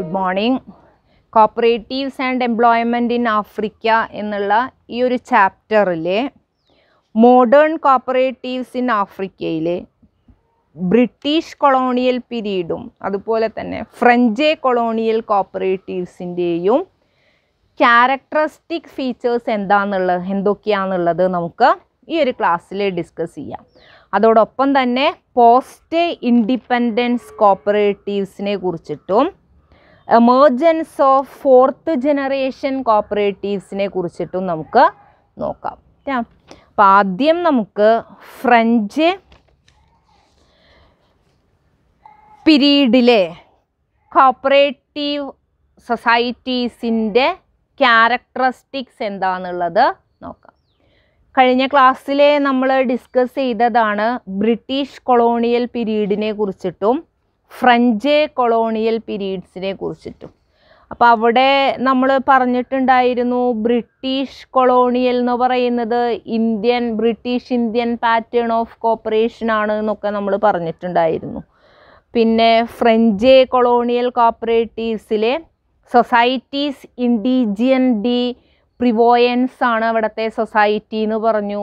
Good morning. Cooperatives and employment in Africa എന്നുള്ള ഈ ഒരു ചാപ്റ്ററിലെ മോഡേൺ കോപ്പറേറ്റീവ്സ് ഇൻ ആഫ്രിക്കയിലെ ബ്രിട്ടീഷ് കൊളോണിയൽ പീരീഡും അതുപോലെ തന്നെ ഫ്രഞ്ച് കൊളോണിയൽ കോപ്പറേറ്റീവ്സിൻ്റെയും ക്യാരക്ടറിസ്റ്റിക് ഫീച്ചേഴ്സ് എന്തൊക്കെയാണെന്നുള്ളത് നമുക്ക് ഈ ഒരു ക്ലാസ്സിൽ ഡിസ്കസ് ചെയ്യാം. അതോടൊപ്പം തന്നെ പോസ്റ്റ് ഇൻഡിപെൻഡൻസ് കോപ്പറേറ്റീവ്സിനെ കുറിച്ചിട്ടും എമർജൻസ് ഓഫ് ഫോർത്ത് ജനറേഷൻ കോപ്പറേറ്റീവ്സിനെ കുറിച്ചിട്ടും നമുക്ക് നോക്കാം. അപ്പോൾ ആദ്യം നമുക്ക് ഫ്രഞ്ച് പീരീഡിലെ കോപ്പറേറ്റീവ് സൊസൈറ്റീസിൻ്റെ ക്യാരക്ടറിസ്റ്റിക്സ് എന്താണെന്നുള്ളത് നോക്കാം. കഴിഞ്ഞ ക്ലാസ്സിൽ നമ്മൾ ഡിസ്കസ് ചെയ്തതാണ് ബ്രിട്ടീഷ് കൊളോണിയൽ പീരീഡിനെ കുറിച്ചിട്ടും ഫ്രഞ്ച് കൊളോണിയൽ പീരീഡ്സിനെ കുറിച്ചിട്ടും. അപ്പോൾ അവിടെ നമ്മൾ പറഞ്ഞിട്ടുണ്ടായിരുന്നു ബ്രിട്ടീഷ് കൊളോണിയൽ എന്ന് പറയുന്നത് British Indian pattern of cooperation ആണ് എന്നൊക്കെ നമ്മൾ പറഞ്ഞിട്ടുണ്ടായിരുന്നു. പിന്നെ ഫ്രഞ്ച് കൊളോണിയൽ കോപ്പറേറ്റീവ്സിലെ സൊസൈറ്റീസ് ഇൻഡിജിയൻ ഡി പ്രിവോയൻസ് ആണ് അവിടുത്തെ സൊസൈറ്റി എന്ന് പറഞ്ഞു.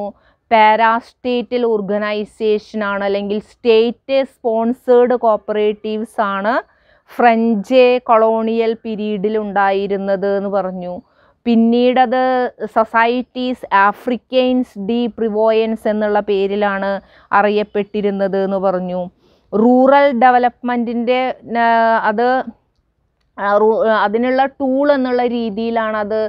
പാരാസ്റ്റേറ്റൽ ഓർഗനൈസേഷൻ ആണ് അല്ലെങ്കിൽ സ്റ്റേറ്റ് സ്പോൺസേർഡ് കോപ്പറേറ്റീവ്സ് ആണ് ഫ്രഞ്ച് കൊളോണിയൽ പീരീഡിൽ ഉണ്ടായിരുന്നത് എന്ന് പറഞ്ഞു. പിന്നീടത് സൊസൈറ്റീസ് ആഫ്രിക്കൻസ് ഡി പ്രിവോയൻസ് എന്നുള്ള പേരിലാണ് അറിയപ്പെട്ടിരുന്നത് എന്ന് പറഞ്ഞു. റൂറൽ ഡെവലപ്മെൻറ്റിൻ്റെ അതിനുള്ള ടൂൾ എന്നുള്ള രീതിയിലാണ് അത്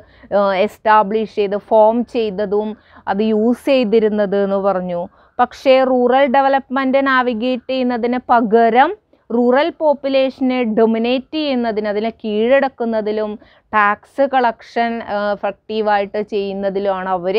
എസ്റ്റാബ്ലിഷ് ഫോം ചെയ്തതും അത് യൂസ് ചെയ്തിരുന്നത് എന്ന് പറഞ്ഞു. പക്ഷേ റൂറൽ ഡെവലപ്മെൻറ്റ് നാവിഗേറ്റ് ചെയ്യുന്നതിന് പകരം റൂറൽ പോപ്പുലേഷനെ ഡൊമിനേറ്റ് ചെയ്യുന്നതിന് അതിനെ കീഴടക്കുന്നതിലും ടാക്സ് കളക്ഷൻ എഫക്റ്റീവായിട്ട് ചെയ്യുന്നതിലുമാണ് അവർ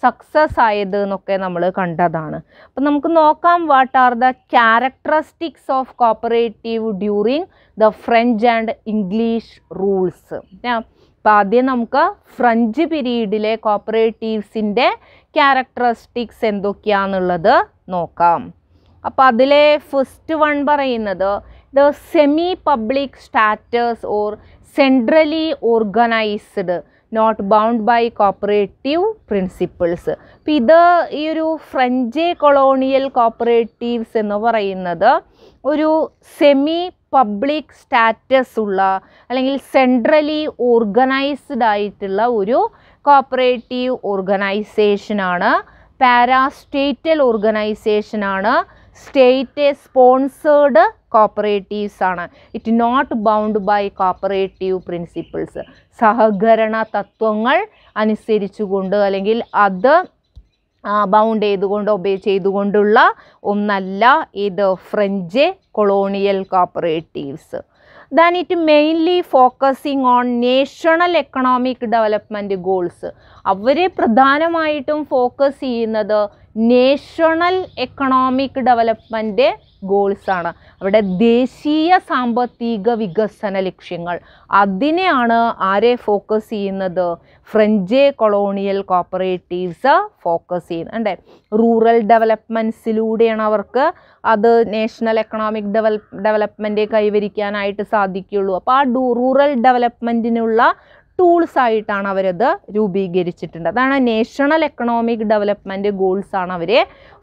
സക്സസ് ആയത് എന്നൊക്കെ നമ്മൾ കണ്ടതാണ്. അപ്പം നമുക്ക് നോക്കാം what are the characteristics of cooperative during the French and English rules. അപ്പം ആദ്യം നമുക്ക് ഫ്രഞ്ച് പീരീഡിലെ കോപ്പറേറ്റീവ്സിൻ്റെ ക്യാരക്ടറിസ്റ്റിക്സ് എന്തൊക്കെയാണെന്നുള്ളത് നോക്കാം. അപ്പോൾ അതിലെ ഫസ്റ്റ് വൺ പറയുന്നത് the semi public status or centrally organised not bound by cooperative principles. അപ്പം ഈ ഒരു ഫ്രഞ്ച് കൊളോണിയൽ കോപ്പറേറ്റീവ്സ് എന്ന് പറയുന്നത് ഒരു സെമി പബ്ലിക് സ്റ്റാറ്റസ് ഉള്ള അല്ലെങ്കിൽ സെൻട്രലി ഓർഗനൈസ്ഡ് ആയിട്ടുള്ള ഒരു കോപ്പറേറ്റീവ് ഓർഗനൈസേഷനാണ്. പാരാസ്റ്റേറ്റൽ ഓർഗനൈസേഷനാണ്. സ്റ്റേറ്റ് സ്പോൺസേർഡ് കോപ്പറേറ്റീവ്സ് ആണ്. It not bound by cooperative principles. സഹകരണ തത്വങ്ങൾ അനുസരിച്ചുകൊണ്ട് അല്ലെങ്കിൽ അത് ബൗണ്ട് ചെയ്തുകൊണ്ട് ഒബേ ചെയ്തുകൊണ്ടുള്ള ഒന്നല്ല ഇത് French colonial cooperatives. Then it mainly focusing on national economic development goals. അവർ പ്രധാനമായിട്ടും ഫോക്കസ് ചെയ്യുന്നത് നേഷണൽ എക്കണോമിക് ഡെവലപ്മെൻറ്റ് ഗോൾസാണ്. അവിടെ ദേശീയ സാമ്പത്തിക വികസന ലക്ഷ്യങ്ങൾ അതിനെയാണ് ആരെ ഫോക്കസ് ചെയ്യുന്നത്? ഫ്രഞ്ച് കൊളോണിയൽ കോപ്പറേറ്റീവ്സ് ഫോക്കസ് ചെയ്യുന്നുണ്ട്. റൂറൽ ഡെവലപ്മെൻറ്റ്സിലൂടെയാണ് അവർക്ക് അത് നാഷണൽ എക്കണോമിക് ഡെവലപ്മെൻറ്റ് കൈവരിക്കാനായിട്ട് സാധിക്കുകയുള്ളൂ. അപ്പോൾ ആ റൂറൽ ഡെവലപ്മെൻറ്റിനുള്ള ടൂൾസ് ആയിട്ടാണ് അവരത് രൂപീകരിച്ചിട്ടുണ്ട്. അതാണ് നാഷണൽ എക്കണോമിക് ഡെവലപ്മെൻറ്റ് ഗോൾസാണ് അവർ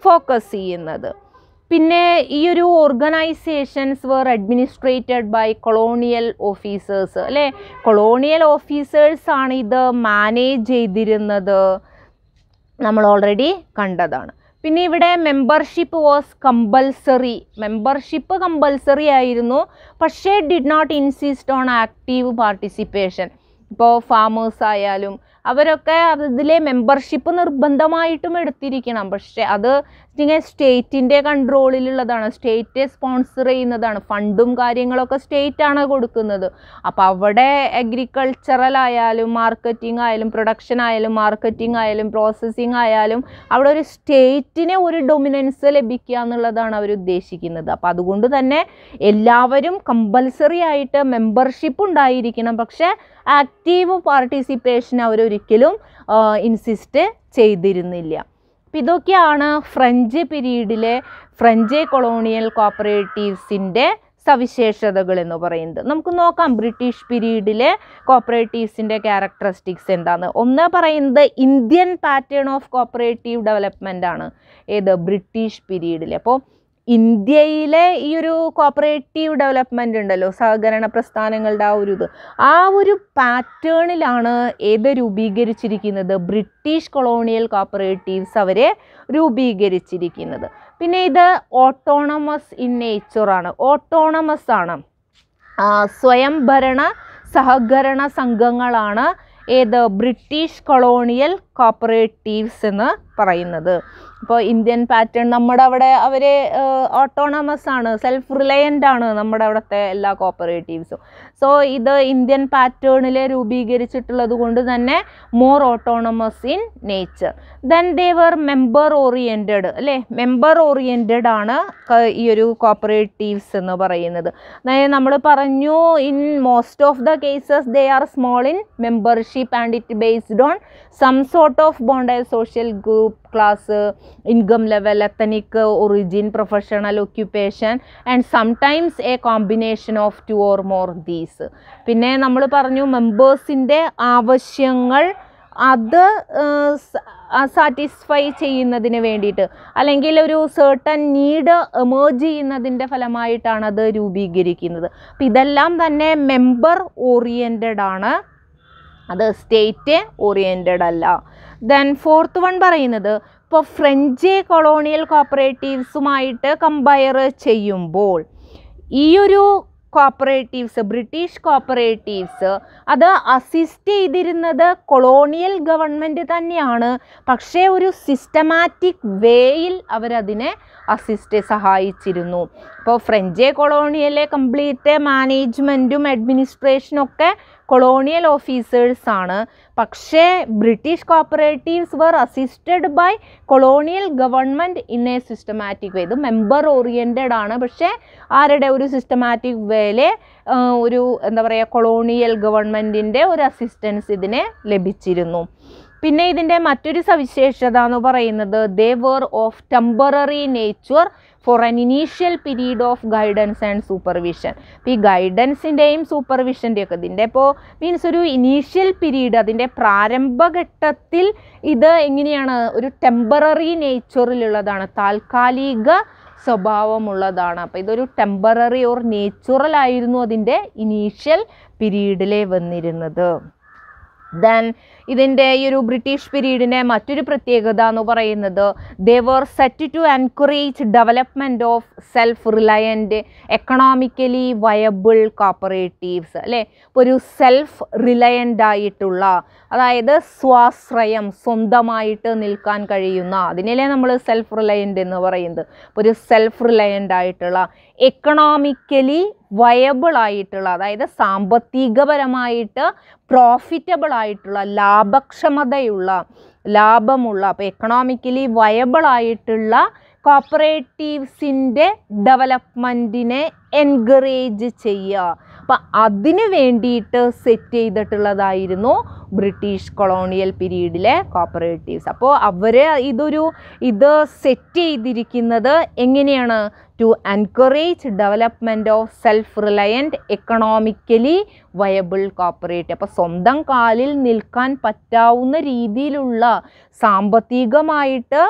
ഫോക്കസ് ചെയ്യുന്നത്. പിന്നെ ഈ ഒരു organisations were administered by colonial officers അല്ലേ. കൊളോണിയൽ ഓഫീസേഴ്സാണ് ഇത് മാനേജ് ചെയ്തിരുന്നത്, നമ്മൾ ഓൾറെഡി കണ്ടതാണ്. പിന്നെ ഇവിടെ membership was compulsory. Membership compulsory ആയിരുന്നു, പക്ഷേ did not insist on active participation. ഇപ്പോൾ ഫാമേഴ്സ് ആയാലും അവരൊക്കെ അതിലെ മെമ്പർഷിപ്പ് നിർബന്ധമായിട്ടും എടുത്തിരിക്കണം. പക്ഷേ അത് സ്റ്റേറ്റിൻ്റെ കൺട്രോളിലുള്ളതാണ്, സ്റ്റേറ്റ് സ്പോൺസർ ചെയ്യുന്നതാണ്, ഫണ്ടും കാര്യങ്ങളൊക്കെ സ്റ്റേറ്റാണ് കൊടുക്കുന്നത്. അപ്പോൾ അവിടെ അഗ്രികൾച്ചറൽ ആയാലും മാർക്കറ്റിംഗ് ആയാലും പ്രൊഡക്ഷൻ ആയാലും മാർക്കറ്റിംഗ് ആയാലും പ്രോസസ്സിങ് ആയാലും അവിടെ ഒരു സ്റ്റേറ്റിന് ഒരു ഡൊമിനൻസ് ലഭിക്കുക എന്നുള്ളതാണ് അവർ ഉദ്ദേശിക്കുന്നത്. അപ്പോൾ അതുകൊണ്ട് തന്നെ എല്ലാവരും കമ്പൽസറി ആയിട്ട് മെമ്പർഷിപ്പ് ഉണ്ടായിരിക്കണം, പക്ഷേ ആക്റ്റീവ് പാർട്ടിസിപ്പേഷൻ അവരൊരിക്കലും ഇൻസിസ്റ്റ് ചെയ്തിരുന്നില്ല. അപ്പോൾ ഇതൊക്കെയാണ് ഫ്രഞ്ച് പീരീഡിലെ ഫ്രഞ്ച് കൊളോണിയൽ കോപ്പറേറ്റീവ്സിൻ്റെ സവിശേഷതകൾ എന്ന് പറയുന്നത്. നമുക്ക് നോക്കാം ബ്രിട്ടീഷ് പീരീഡിലെ കോപ്പറേറ്റീവ്സിൻ്റെ ക്യാരക്ടറിസ്റ്റിക്സ് എന്താണ്. ഒന്ന് പറയുന്നത് Indian pattern of cooperative development ആണ്. ഏത്? ബ്രിട്ടീഷ് പീരീഡിൽ. അപ്പോൾ ഇന്ത്യയിലെ ഈ ഒരു കോപ്പറേറ്റീവ് ഡെവലപ്മെൻ്റ് ഉണ്ടല്ലോ, സഹകരണ പ്രസ്ഥാനങ്ങളുടെ ആ ഒരു പാറ്റേണിലാണ് ഏത് രൂപീകരിച്ചിരിക്കുന്നത്? ബ്രിട്ടീഷ് കൊളോണിയൽ കോപ്പറേറ്റീവ്സ് അവരെ രൂപീകരിച്ചിരിക്കുന്നത്. പിന്നെ ഇത് ഓട്ടോണമസ് ഇൻ നേച്ചറാണ്. ഓട്ടോണമസ് ആണ്, സ്വയംഭരണ സഹകരണ സംഘങ്ങളാണ് ഏത്? ബ്രിട്ടീഷ് കൊളോണിയൽ കോപ്പറേറ്റീവ്സ് എന്ന് പറയുന്നത്. ഇപ്പോൾ ഇന്ത്യൻ പാറ്റേൺ നമ്മുടെ അവിടെ അവർ ഓട്ടോണമസ് ആണ്, സെൽഫ് റിലയൻ്റ് ആണ് നമ്മുടെ അവിടുത്തെ എല്ലാ കോപ്പറേറ്റീവ്സും. സോ ഇത് ഇന്ത്യൻ പാറ്റേണിൽ രൂപീകരിച്ചിട്ടുള്ളത് കൊണ്ട് തന്നെ more autonomous in nature. Then they were member oriented അല്ലേ, മെമ്പർ ഓറിയൻറ്റഡ് ആണ് ഈ ഒരു കോപ്പറേറ്റീവ്സ് എന്ന് പറയുന്നത്. അതായത് നമ്മൾ പറഞ്ഞു in most of the cases they are small in membership and it based on some sort of bonded social group, class, income level, ethnic origin, professional occupation and sometimes a combination of two or more these. പിന്നെ നമ്മൾ പറഞ്ഞു മെമ്പേഴ്സിൻ്റെ ആവശ്യങ്ങൾ അത് satisfy ചെയ്യുന്നതിന് വേണ്ടിയിട്ട് അല്ലെങ്കിൽ ഒരു certain need emerge ചെയ്യുന്നതിൻ്റെ ഫലമായിട്ടാണ് അത് രൂപീകരിക്കുന്നത്. അപ്പം ഇതെല്ലാം തന്നെ മെമ്പർ ഓറിയൻറ്റഡ് ആണ്, അത് സ്റ്റേറ്റ് ഓറിയൻറ്റഡ് അല്ല. ദെൻ ഫോർത്ത് വൺ പറയുന്നത് ഇപ്പോൾ ഫ്രഞ്ച് കൊളോണിയൽ കോപ്പറേറ്റീവ്സുമായിട്ട് കമ്പയർ ചെയ്യുമ്പോൾ ഈ ഒരു കോപ്പറേറ്റീവ്സ്, ബ്രിട്ടീഷ് കോപ്പറേറ്റീവ്സ് അത് അസിസ്റ്റ് ചെയ്തിരുന്നത് കൊളോണിയൽ ഗവൺമെൻറ് തന്നെയാണ്. പക്ഷേ ഒരു സിസ്റ്റമാറ്റിക് വേയിൽ അവരതിനെ സഹായിച്ചിരുന്നു. ഇപ്പോൾ ഫ്രഞ്ച് കൊളോണിയലെ കംപ്ലീറ്റ് മാനേജ്മെൻറ്റും അഡ്മിനിസ്ട്രേഷനും ഒക്കെ കൊളോണിയൽ ഓഫീസേഴ്സാണ്. പക്ഷേ British cooperatives were assisted by colonial government in a systematic way. ഇത് മെമ്പർ ഓറിയൻറ്റഡ് ആണ്, പക്ഷേ ആരുടെ? ഒരു സിസ്റ്റമാറ്റിക് വേയിലെ ഒരു എന്താ പറയുക, കൊളോണിയൽ ഗവൺമെൻറ്റിൻ്റെ ഒരു അസിസ്റ്റൻസ് ഇതിനെ ലഭിച്ചിരുന്നു. പിന്നെ ഇതിൻ്റെ മറ്റൊരു സവിശേഷത എന്ന് പറയുന്നത് they were of temporary nature for an initial period of guidance and supervision. അപ്പോൾ ഈ ഗൈഡൻസിൻ്റെയും സൂപ്പർവിഷൻ്റെയും ഒക്കെ ഇതിൻ്റെ ഇപ്പോൾ മീൻസ് ഒരു ഇനീഷ്യൽ പീരീഡ്, അതിൻ്റെ പ്രാരംഭഘട്ടത്തിൽ ഇത് എങ്ങനെയാണ്? ഒരു ടെമ്പററി നേച്ചറിലുള്ളതാണ്, താൽക്കാലിക സ്വഭാവമുള്ളതാണ്. അപ്പോൾ ഇതൊരു ടെമ്പററി ഓർ നേച്ചുറൽ ആയിരുന്നു അതിൻ്റെ ഇനീഷ്യൽ പീരീഡിലെ വന്നിരുന്നത്. ദെൻ ഇതിൻ്റെ ഈ ഒരു ബ്രിട്ടീഷ് പീരീഡിൻ്റെ മറ്റൊരു പ്രത്യേകത എന്ന് പറയുന്നത് they were set to encourage development of self reliant economically viable cooperatives അല്ലേ. ഇപ്പോൾ ഒരു സെൽഫ് റിലയൻ്റ് ആയിട്ടുള്ള, അതായത് സ്വാശ്രയം, സ്വന്തമായിട്ട് നിൽക്കാൻ കഴിയുന്ന, അതിനല്ലേ നമ്മൾ സെൽഫ് റിലയൻ്റ് എന്ന് പറയുന്നത്. ഇപ്പോൾ ഒരു സെൽഫ് റിലയൻ്റ് ആയിട്ടുള്ള, എക്കണോമിക്കലി വയബിൾ ആയിട്ടുള്ള, അതായത് സാമ്പത്തികപരമായിട്ട് പ്രോഫിറ്റബിൾ ആയിട്ടുള്ള, ലാഭമുള്ള, അപ്പോൾ എക്കണോമിക്കലി വയബിൾ ആയിട്ടുള്ള കോപ്പറേറ്റീവ്സിൻ്റെ ഡെവലപ്മെൻറ്റിനെ എൻകറേജ് ചെയ്യുക. അപ്പം അതിന് വേണ്ടിയിട്ട് സെറ്റ് ചെയ്തിട്ടുള്ളതായിരുന്നു ബ്രിട്ടീഷ് കൊളോണിയൽ പീരീഡിലെ കോപ്പറേറ്റീവ്സ്. അപ്പോൾ അവർ ഇത് സെറ്റ് ചെയ്തിരിക്കുന്നത് എങ്ങനെയാണ്? To encourage development of self reliant economically viable cooperative. അപ്പോൾ സ്വന്തം കാലിൽ നിൽക്കാൻ പറ്റാവുന്ന രീതിയിലുള്ള, സാമ്പത്തികമായിട്ട്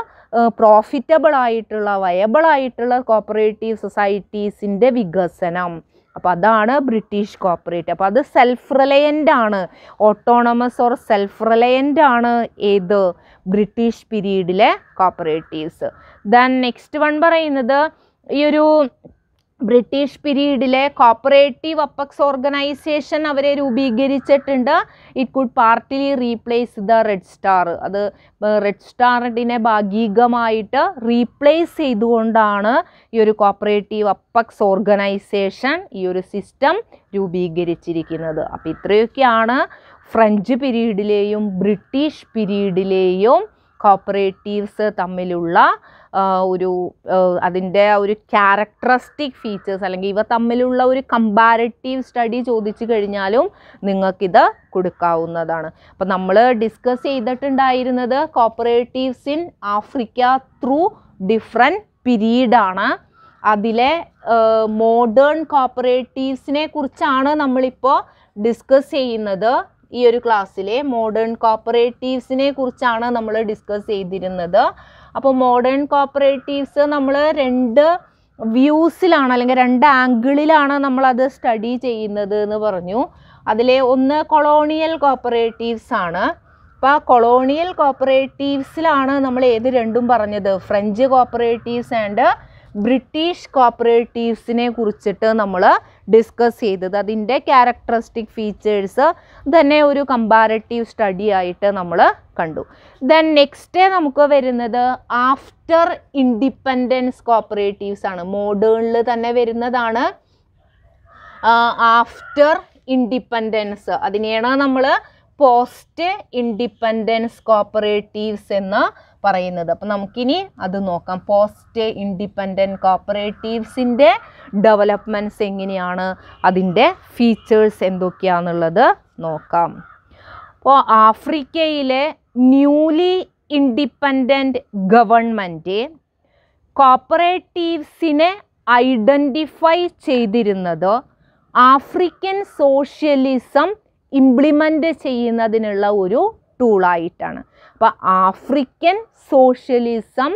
പ്രോഫിറ്റബിൾ ആയിട്ടുള്ള, വയബിൾ ആയിട്ടുള്ള കോപ്പറേറ്റീവ് സൊസൈറ്റീസിൻ്റെ വികസനം. അപ്പോൾ അതാണ് ബ്രിട്ടീഷ് കോപ്പറേറ്റീവ്. അപ്പോൾ അത് സെൽഫ് റിലയൻ്റ് ആണ്, ഓട്ടോണമസ് ഓർ സെൽഫ് റിലയൻ്റ് ആണ് ഏത്? ബ്രിട്ടീഷ് പീരീഡിലെ കോപ്പറേറ്റീവ്സ്. ദെൻ നെക്സ്റ്റ് വൺ പറയുന്നത് ഈ ഒരു ബ്രിട്ടീഷ് പീരീഡിലെ കോപ്പറേറ്റീവ് അപ്പെക്സ് ഓർഗനൈസേഷൻ അവരെ രൂപീകരിച്ചിട്ടുണ്ട്. It could partly replace the red star. അത് റെഡ് സ്റ്റാറിനെ ഭാഗികമായിട്ട് റീപ്ലേസ് ചെയ്തുകൊണ്ടാണ് ഈ ഒരു കോപ്പറേറ്റീവ് അപ്പെക്സ് ഓർഗനൈസേഷൻ, ഈ ഒരു സിസ്റ്റം രൂപീകരിച്ചിരിക്കുന്നത്. അപ്പോൾ ഇത്രയൊക്കെയാണ് ഫ്രഞ്ച് പീരീഡിലെയും ബ്രിട്ടീഷ് പീരീഡിലെയും കോപ്പറേറ്റീവ്സ് തമ്മിലുള്ള അതിൻ്റെ ഒരു ക്യാരക്ടറിസ്റ്റിക് ഫീച്ചേഴ്സ്, അല്ലെങ്കിൽ ഇവ തമ്മിലുള്ള ഒരു കമ്പാരിറ്റീവ് സ്റ്റഡി ചോദിച്ചു കഴിഞ്ഞാലും നിങ്ങൾക്കിത് കൊടുക്കാവുന്നതാണ്. അപ്പം നമ്മൾ ഡിസ്കസ് ചെയ്തിട്ടുണ്ടായിരുന്നത് cooperatives in Africa through different പീരീഡാണ്. അതിലെ മോഡേൺ കോപ്പറേറ്റീവ്സിനെ കുറിച്ചാണ് നമ്മളിപ്പോൾ ഡിസ്കസ് ചെയ്യുന്നത്. ഈ ഒരു ക്ലാസ്സിലെ മോഡേൺ കോപ്പറേറ്റീവ്സിനെ കുറിച്ചാണ് നമ്മൾ ഡിസ്കസ് ചെയ്തിരുന്നത്. അപ്പോൾ മോഡേൺ കോപ്പറേറ്റീവ്സ് നമ്മൾ 2 വ്യൂസിലാണ് അല്ലെങ്കിൽ 2 ആംഗിളിലാണ് നമ്മളത് സ്റ്റഡി ചെയ്യുന്നത് എന്ന് പറഞ്ഞു. അതിലെ ഒന്ന് കൊളോണിയൽ കോപ്പറേറ്റീവ്സ് ആണ്. അപ്പോൾ ആ കൊളോണിയൽ കോപ്പറേറ്റീവ്സിലാണ് നമ്മൾ ഏത് രണ്ടും പറഞ്ഞത്, ഫ്രഞ്ച് കോപ്പറേറ്റീവ്സ് ആൻഡ് ബ്രിട്ടീഷ് കോപ്പറേറ്റീവ്സിനെ കുറിച്ചിട്ട് നമ്മൾ ഡിസ്കസ് ചെയ്തത്. അതിൻ്റെ ക്യാരക്ടറിസ്റ്റിക് ഫീച്ചേഴ്സ് തന്നെ ഒരു കമ്പാരറ്റീവ് സ്റ്റഡി ആയിട്ട് നമ്മൾ കണ്ടു. ദെൻ നെക്സ്റ്റ് നമുക്ക് വരുന്നത് ആഫ്റ്റർ ഇൻഡിപെൻഡൻസ് കോപ്പറേറ്റീവ്സ് ആണ്. മോഡേണിൽ തന്നെ വരുന്നതാണ് ആഫ്റ്റർ ഇൻഡിപെൻഡൻസ്. അതിനെയാണ് നമ്മൾ പോസ്റ്റ് ഇൻഡിപെൻഡൻസ് കോപ്പറേറ്റീവ്സ് എന്ന് പറയുന്നത്. അപ്പം നമുക്കിനി അത് നോക്കാം. പോസ്റ്റ് ഇൻഡിപെൻഡൻറ്റ് കോപ്പറേറ്റീവ്സിൻ്റെ ഡെവലപ്മെൻറ്റ്സ് എങ്ങനെയാണ്, അതിൻ്റെ ഫീച്ചേഴ്സ് എന്തൊക്കെയാണെന്നുള്ളത് നോക്കാം. അപ്പോൾ ആഫ്രിക്കയിലെ ന്യൂലി ഇൻഡിപെൻഡൻറ്റ് ഗവൺമെൻറ് കോപ്പറേറ്റീവ്സിനെ ഐഡൻറ്റിഫൈ ചെയ്തിരുന്നത് ആഫ്രിക്കൻ സോഷ്യലിസം ഇംപ്ലിമെൻ്റ് ചെയ്യുന്നതിനുള്ള ഒരു ടൂളായിട്ടാണ്. അപ്പോൾ ആഫ്രിക്കൻ സോഷ്യലിസം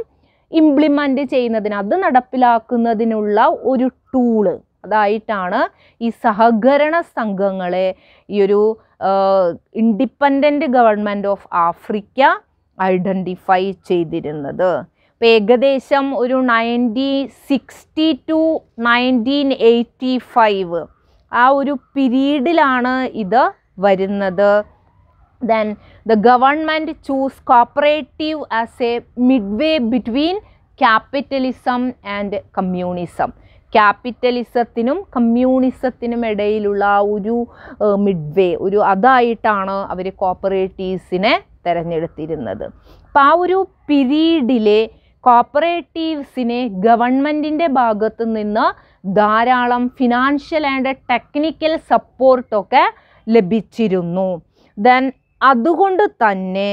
ഇംപ്ലിമെൻ്റ് ചെയ്യുന്നതിന്, അത് നടപ്പിലാക്കുന്നതിനുള്ള ഒരു ടൂള് അതായിട്ടാണ് ഈ സഹകരണ സംഘങ്ങളെ ഈ ഒരു independent government of Africa identify ചെയ്തിരുന്നത്. അപ്പോൾ ഏകദേശം ഒരു 1960 to 1985 ആ ഒരു പീരീഡിലാണ് ഇത് വരുന്നത്. Then the government choose cooperative as a midway between capitalism and communism. ക്യാപിറ്റലിസത്തിനും കമ്മ്യൂണിസത്തിനും ഇടയിലുള്ള ഒരു മിഡ്വേ, ഒരു അതായിട്ടാണ് അവർ കോപ്പറേറ്റീവ്സിനെ തിരഞ്ഞെടുത്തിരുന്നത്. അപ്പം ആ ഒരു പീരീഡിലെ കോപ്പറേറ്റീവ്സിനെ ഗവൺമെൻറ്റിൻ്റെ ഭാഗത്തു നിന്ന് ധാരാളം ഫിനാൻഷ്യൽ ആൻഡ് ടെക്നിക്കൽ സപ്പോർട്ടൊക്കെ ലഭിച്ചിരുന്നു. ദെൻ അതുകൊണ്ട് തന്നെ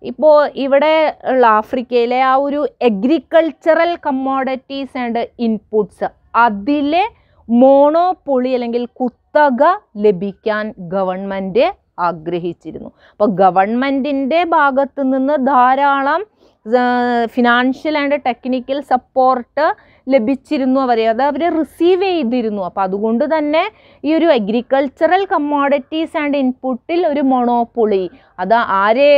ഇപ്പോൾ ഇവിടെ ഉള്ള ആഫ്രിക്കയിലെ ആ ഒരു അഗ്രികൾച്ചറൽ കമ്മോഡിറ്റീസ് ആൻഡ് ഇൻപുട്സ്, അതിലെ മോണോപ്പൊളി അല്ലെങ്കിൽ കുത്തക ലഭിക്കാൻ ഗവൺമെൻറ് ആഗ്രഹിച്ചിരുന്നു. അപ്പോൾ ഗവൺമെൻറ്റിൻ്റെ ഭാഗത്തു നിന്ന് ധാരാളം ഫിനാൻഷ്യൽ ആൻഡ് ടെക്നിക്കൽ സപ്പോർട്ട് ലഭിച്ചിരുന്നു അത് അവർ റിസീവ് ചെയ്തിരുന്നു. അപ്പോൾ അതുകൊണ്ട് തന്നെ ഈ ഒരു അഗ്രികൾച്ചറൽ കമ്മോഡിറ്റീസ് ആൻഡ് ഇൻപുട്ടിൽ ഒരു മൊണോപ്പൊളി, അത് ആരെ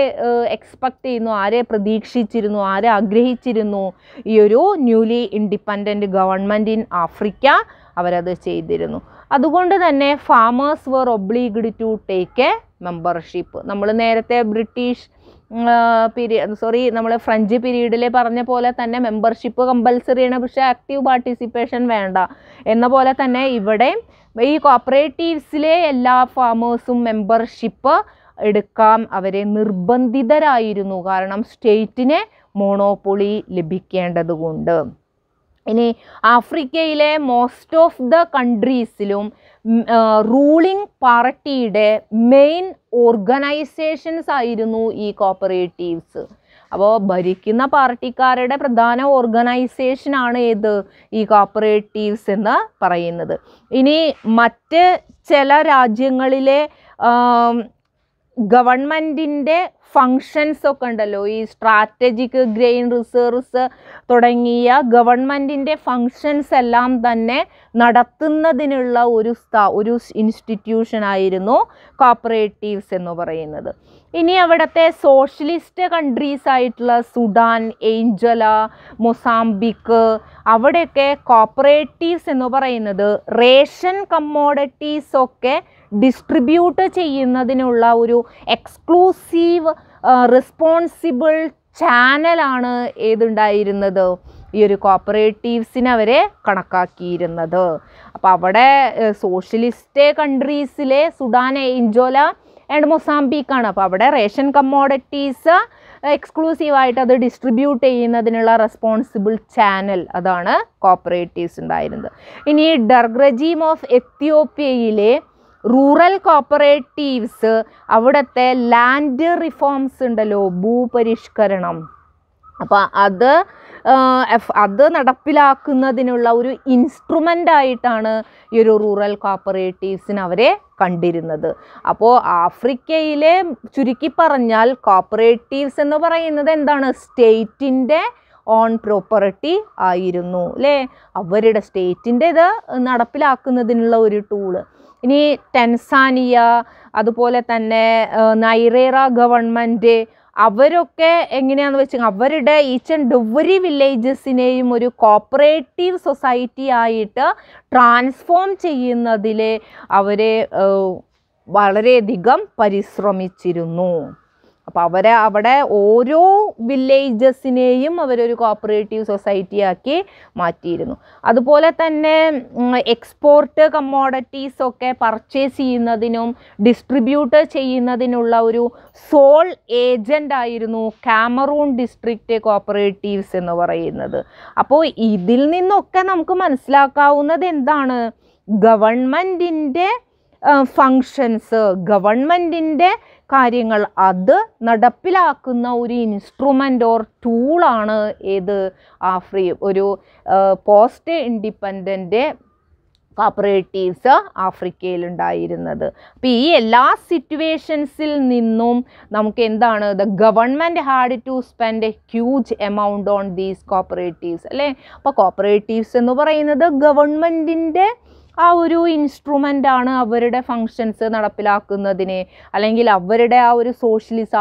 എക്സ്പെക്റ്റ് ചെയ്യുന്നു, ആരെ പ്രതീക്ഷിച്ചിരുന്നു, ആരെ ആഗ്രഹിച്ചിരുന്നു, ഈ ഒരു newly independent government in Africa അവരത് ചെയ്തിരുന്നു. അതുകൊണ്ട് തന്നെ farmers were obliged to take a membership. നമ്മൾ നേരത്തെ ബ്രിട്ടീഷ് നമ്മൾ ഫ്രഞ്ച് പീരീഡിൽ പറഞ്ഞ പോലെ തന്നെ മെമ്പർഷിപ്പ് കമ്പൽസറിയാണ്, പക്ഷേ ആക്റ്റീവ് പാർട്ടിസിപ്പേഷൻ വേണ്ട എന്ന പോലെ തന്നെ ഇവിടെ ഈ കോപ്പറേറ്റീവ്സിലെ എല്ലാ ഫാമേഴ്സും മെമ്പർഷിപ്പ് എടുക്കാൻ അവരെ നിർബന്ധിതരായിരുന്നു. കാരണം സ്റ്റേറ്റിനെ മോണോപ്പൊളി ലഭിക്കേണ്ടതുകൊണ്ട്. ഇനി ആഫ്രിക്കയിലെ മോസ്റ്റ് ഓഫ് ദ കൺട്രീസിലും റൂളിംഗ് പാർട്ടിയുടെ മെയിൻ ഓർഗനൈസേഷൻസ് ആയിരുന്നു ഈ കോപ്പറേറ്റീവ്സ്. അപ്പോൾ ഭരിക്കുന്ന പാർട്ടിക്കാരുടെ പ്രധാന ഓർഗനൈസേഷനാണ് ഏത്, ഈ കോപ്പറേറ്റീവ്സ് എന്ന് പറയുന്നത്. ഇനി മറ്റ് ചില രാജ്യങ്ങളിലെ ഗവൺമെൻറ്റിൻ്റെ ഫങ്ഷൻസ് ഒക്കെ ഉണ്ടല്ലോ, ഈ സ്ട്രാറ്റജിക് ഗ്രെയിൻ റിസർവ്സ് തുടങ്ങിയ ഗവൺമെൻറ്റിൻ്റെ ഫങ്ഷൻസ് എല്ലാം തന്നെ നടത്തുന്നതിനുള്ള ഒരു ഇൻസ്റ്റിറ്റ്യൂഷനായിരുന്നു കോപ്പറേറ്റീവ്സ് എന്ന് പറയുന്നത്. ഇനി അവിടുത്തെ സോഷ്യലിസ്റ്റ് കൺട്രീസ് ആയിട്ടുള്ള സുഡാൻ, ഏഞ്ചല, മൊസാംബിക്ക്, അവിടെയൊക്കെ കോപ്പറേറ്റീവ്സ് എന്ന് പറയുന്നത് റേഷൻ കമ്മോഡിറ്റീസ് ഒക്കെ ഡിസ്ട്രിബ്യൂട്ട് ചെയ്യുന്നതിനുള്ള ഒരു എക്സ്ക്ലൂസീവ് റെസ്പോൺസിബിൾ ചാനലാണ് ഏതുണ്ടായിരുന്നത്, ഈ ഒരു കോപ്പറേറ്റീവ്സിനെ അവരെ കണക്കാക്കിയിരുന്നത്. അപ്പോൾ അവിടെ സോഷ്യലിസ്റ്റ് കൺട്രീസിലെ സുഡാൻ, ഏഞ്ചോല ആൻഡ് മൊസാംബിക്കാണ്. അപ്പോൾ അവിടെ റേഷൻ കമ്മോഡിറ്റീസ് എക്സ്ക്ലൂസീവായിട്ട് അത് ഡിസ്ട്രിബ്യൂട്ട് ചെയ്യുന്നതിനുള്ള റെസ്പോൺസിബിൾ ചാനൽ, അതാണ് കോപ്പറേറ്റീവ്സ് ഉണ്ടായിരുന്നത്. ഇനി ഡർഗ് റെജീം ഓഫ് എത്യോപ്യയിലെ റൂറൽ കോപ്പറേറ്റീവ്സ് അവിടുത്തെ ലാൻഡ് റിഫോംസ് ഉണ്ടല്ലോ, ഭൂപരിഷ്കരണം, അപ്പോൾ അത് അത് നടപ്പിലാക്കുന്നതിനുള്ള ഒരു ഇൻസ്ട്രുമെൻ്റ് ആയിട്ടാണ് ഈ ഒരു റൂറൽ കോപ്പറേറ്റീവ്സിന് അവരെ കണ്ടിരുന്നത്. അപ്പോൾ ആഫ്രിക്കയിലെ ചുരുക്കി പറഞ്ഞാൽ കോപ്പറേറ്റീവ്സ് എന്ന് പറയുന്നത് എന്താണ്, സ്റ്റേറ്റിൻ്റെ ഓൺ പ്രോപ്പർട്ടി ആയിരുന്നു അല്ലേ, അവരുടെ സ്റ്റേറ്റിൻ്റെ ഇത് നടപ്പിലാക്കുന്നതിനുള്ള ഒരു ടൂള്. ഇനി ടെൻസാനിയ അതുപോലെ തന്നെ നൈറേറ ഗവൺമെൻറ് അവരൊക്കെ എങ്ങനെയാണെന്ന് വെച്ചാൽ അവരുടെ ഈച്ച് ആൻഡ് എവറി വില്ലേജസിനെയും ഒരു കോപ്പറേറ്റീവ് സൊസൈറ്റി ആയിട്ട് ട്രാൻസ്ഫോം ചെയ്യുന്നതിൽ അവരെ വളരെയധികം പരിശ്രമിച്ചിരുന്നു. അപ്പോൾ അവിടെ ഓരോ വില്ലേജസിനെയും അവരൊരു കോപ്പറേറ്റീവ് സൊസൈറ്റി ആക്കി മാറ്റിയിരുന്നു. അതുപോലെ തന്നെ എക്സ്പോർട്ട് കമ്മോഡിറ്റീസൊക്കെ പർച്ചേസ് ചെയ്യുന്നതിനും ഡിസ്ട്രിബ്യൂട്ട് ചെയ്യുന്നതിനുള്ള ഒരു സോൾ ഏജൻ്റ് ആയിരുന്നു കാമറൂൺ ഡിസ്ട്രിക്റ്റ് കോപ്പറേറ്റീവ്സ് എന്ന് പറയുന്നത്. അപ്പോൾ ഇതിൽ നിന്നൊക്കെ നമുക്ക് മനസ്സിലാക്കാവുന്നത് എന്താണ്, ഗവൺമെൻറ്റിൻ്റെ ഫങ്ഷൻസ്, ഗവൺമെൻറ്റിൻ്റെ കാര്യങ്ങൾ അത് നടപ്പിലാക്കുന്ന ഒരു ഇൻസ്ട്രുമെൻ്റ് ഓർ ടൂളാണ് ഏത്, ഒരു പോസ്റ്റ് ഇൻഡിപെൻഡൻ്റ് കോപ്പറേറ്റീവ്സ് ആഫ്രിക്കയിലുണ്ടായിരുന്നത്. അപ്പോൾ ഈ എല്ലാ സിറ്റുവേഷൻസിൽ നിന്നും നമുക്ക് എന്താണ്, the government had to spend a huge amount on these cooperatives അല്ലേ. അപ്പോൾ കോപ്പറേറ്റീവ്സ് എന്ന് പറയുന്നത് ഗവൺമെൻറ്റിൻ്റെ ആ ഒരു ഇൻസ്ട്രുമെൻ്റ് ആണ് അവരുടെ ഫങ്ഷൻസ് നടപ്പിലാക്കുന്നതിന്, അല്ലെങ്കിൽ അവരുടെ ആ ഒരു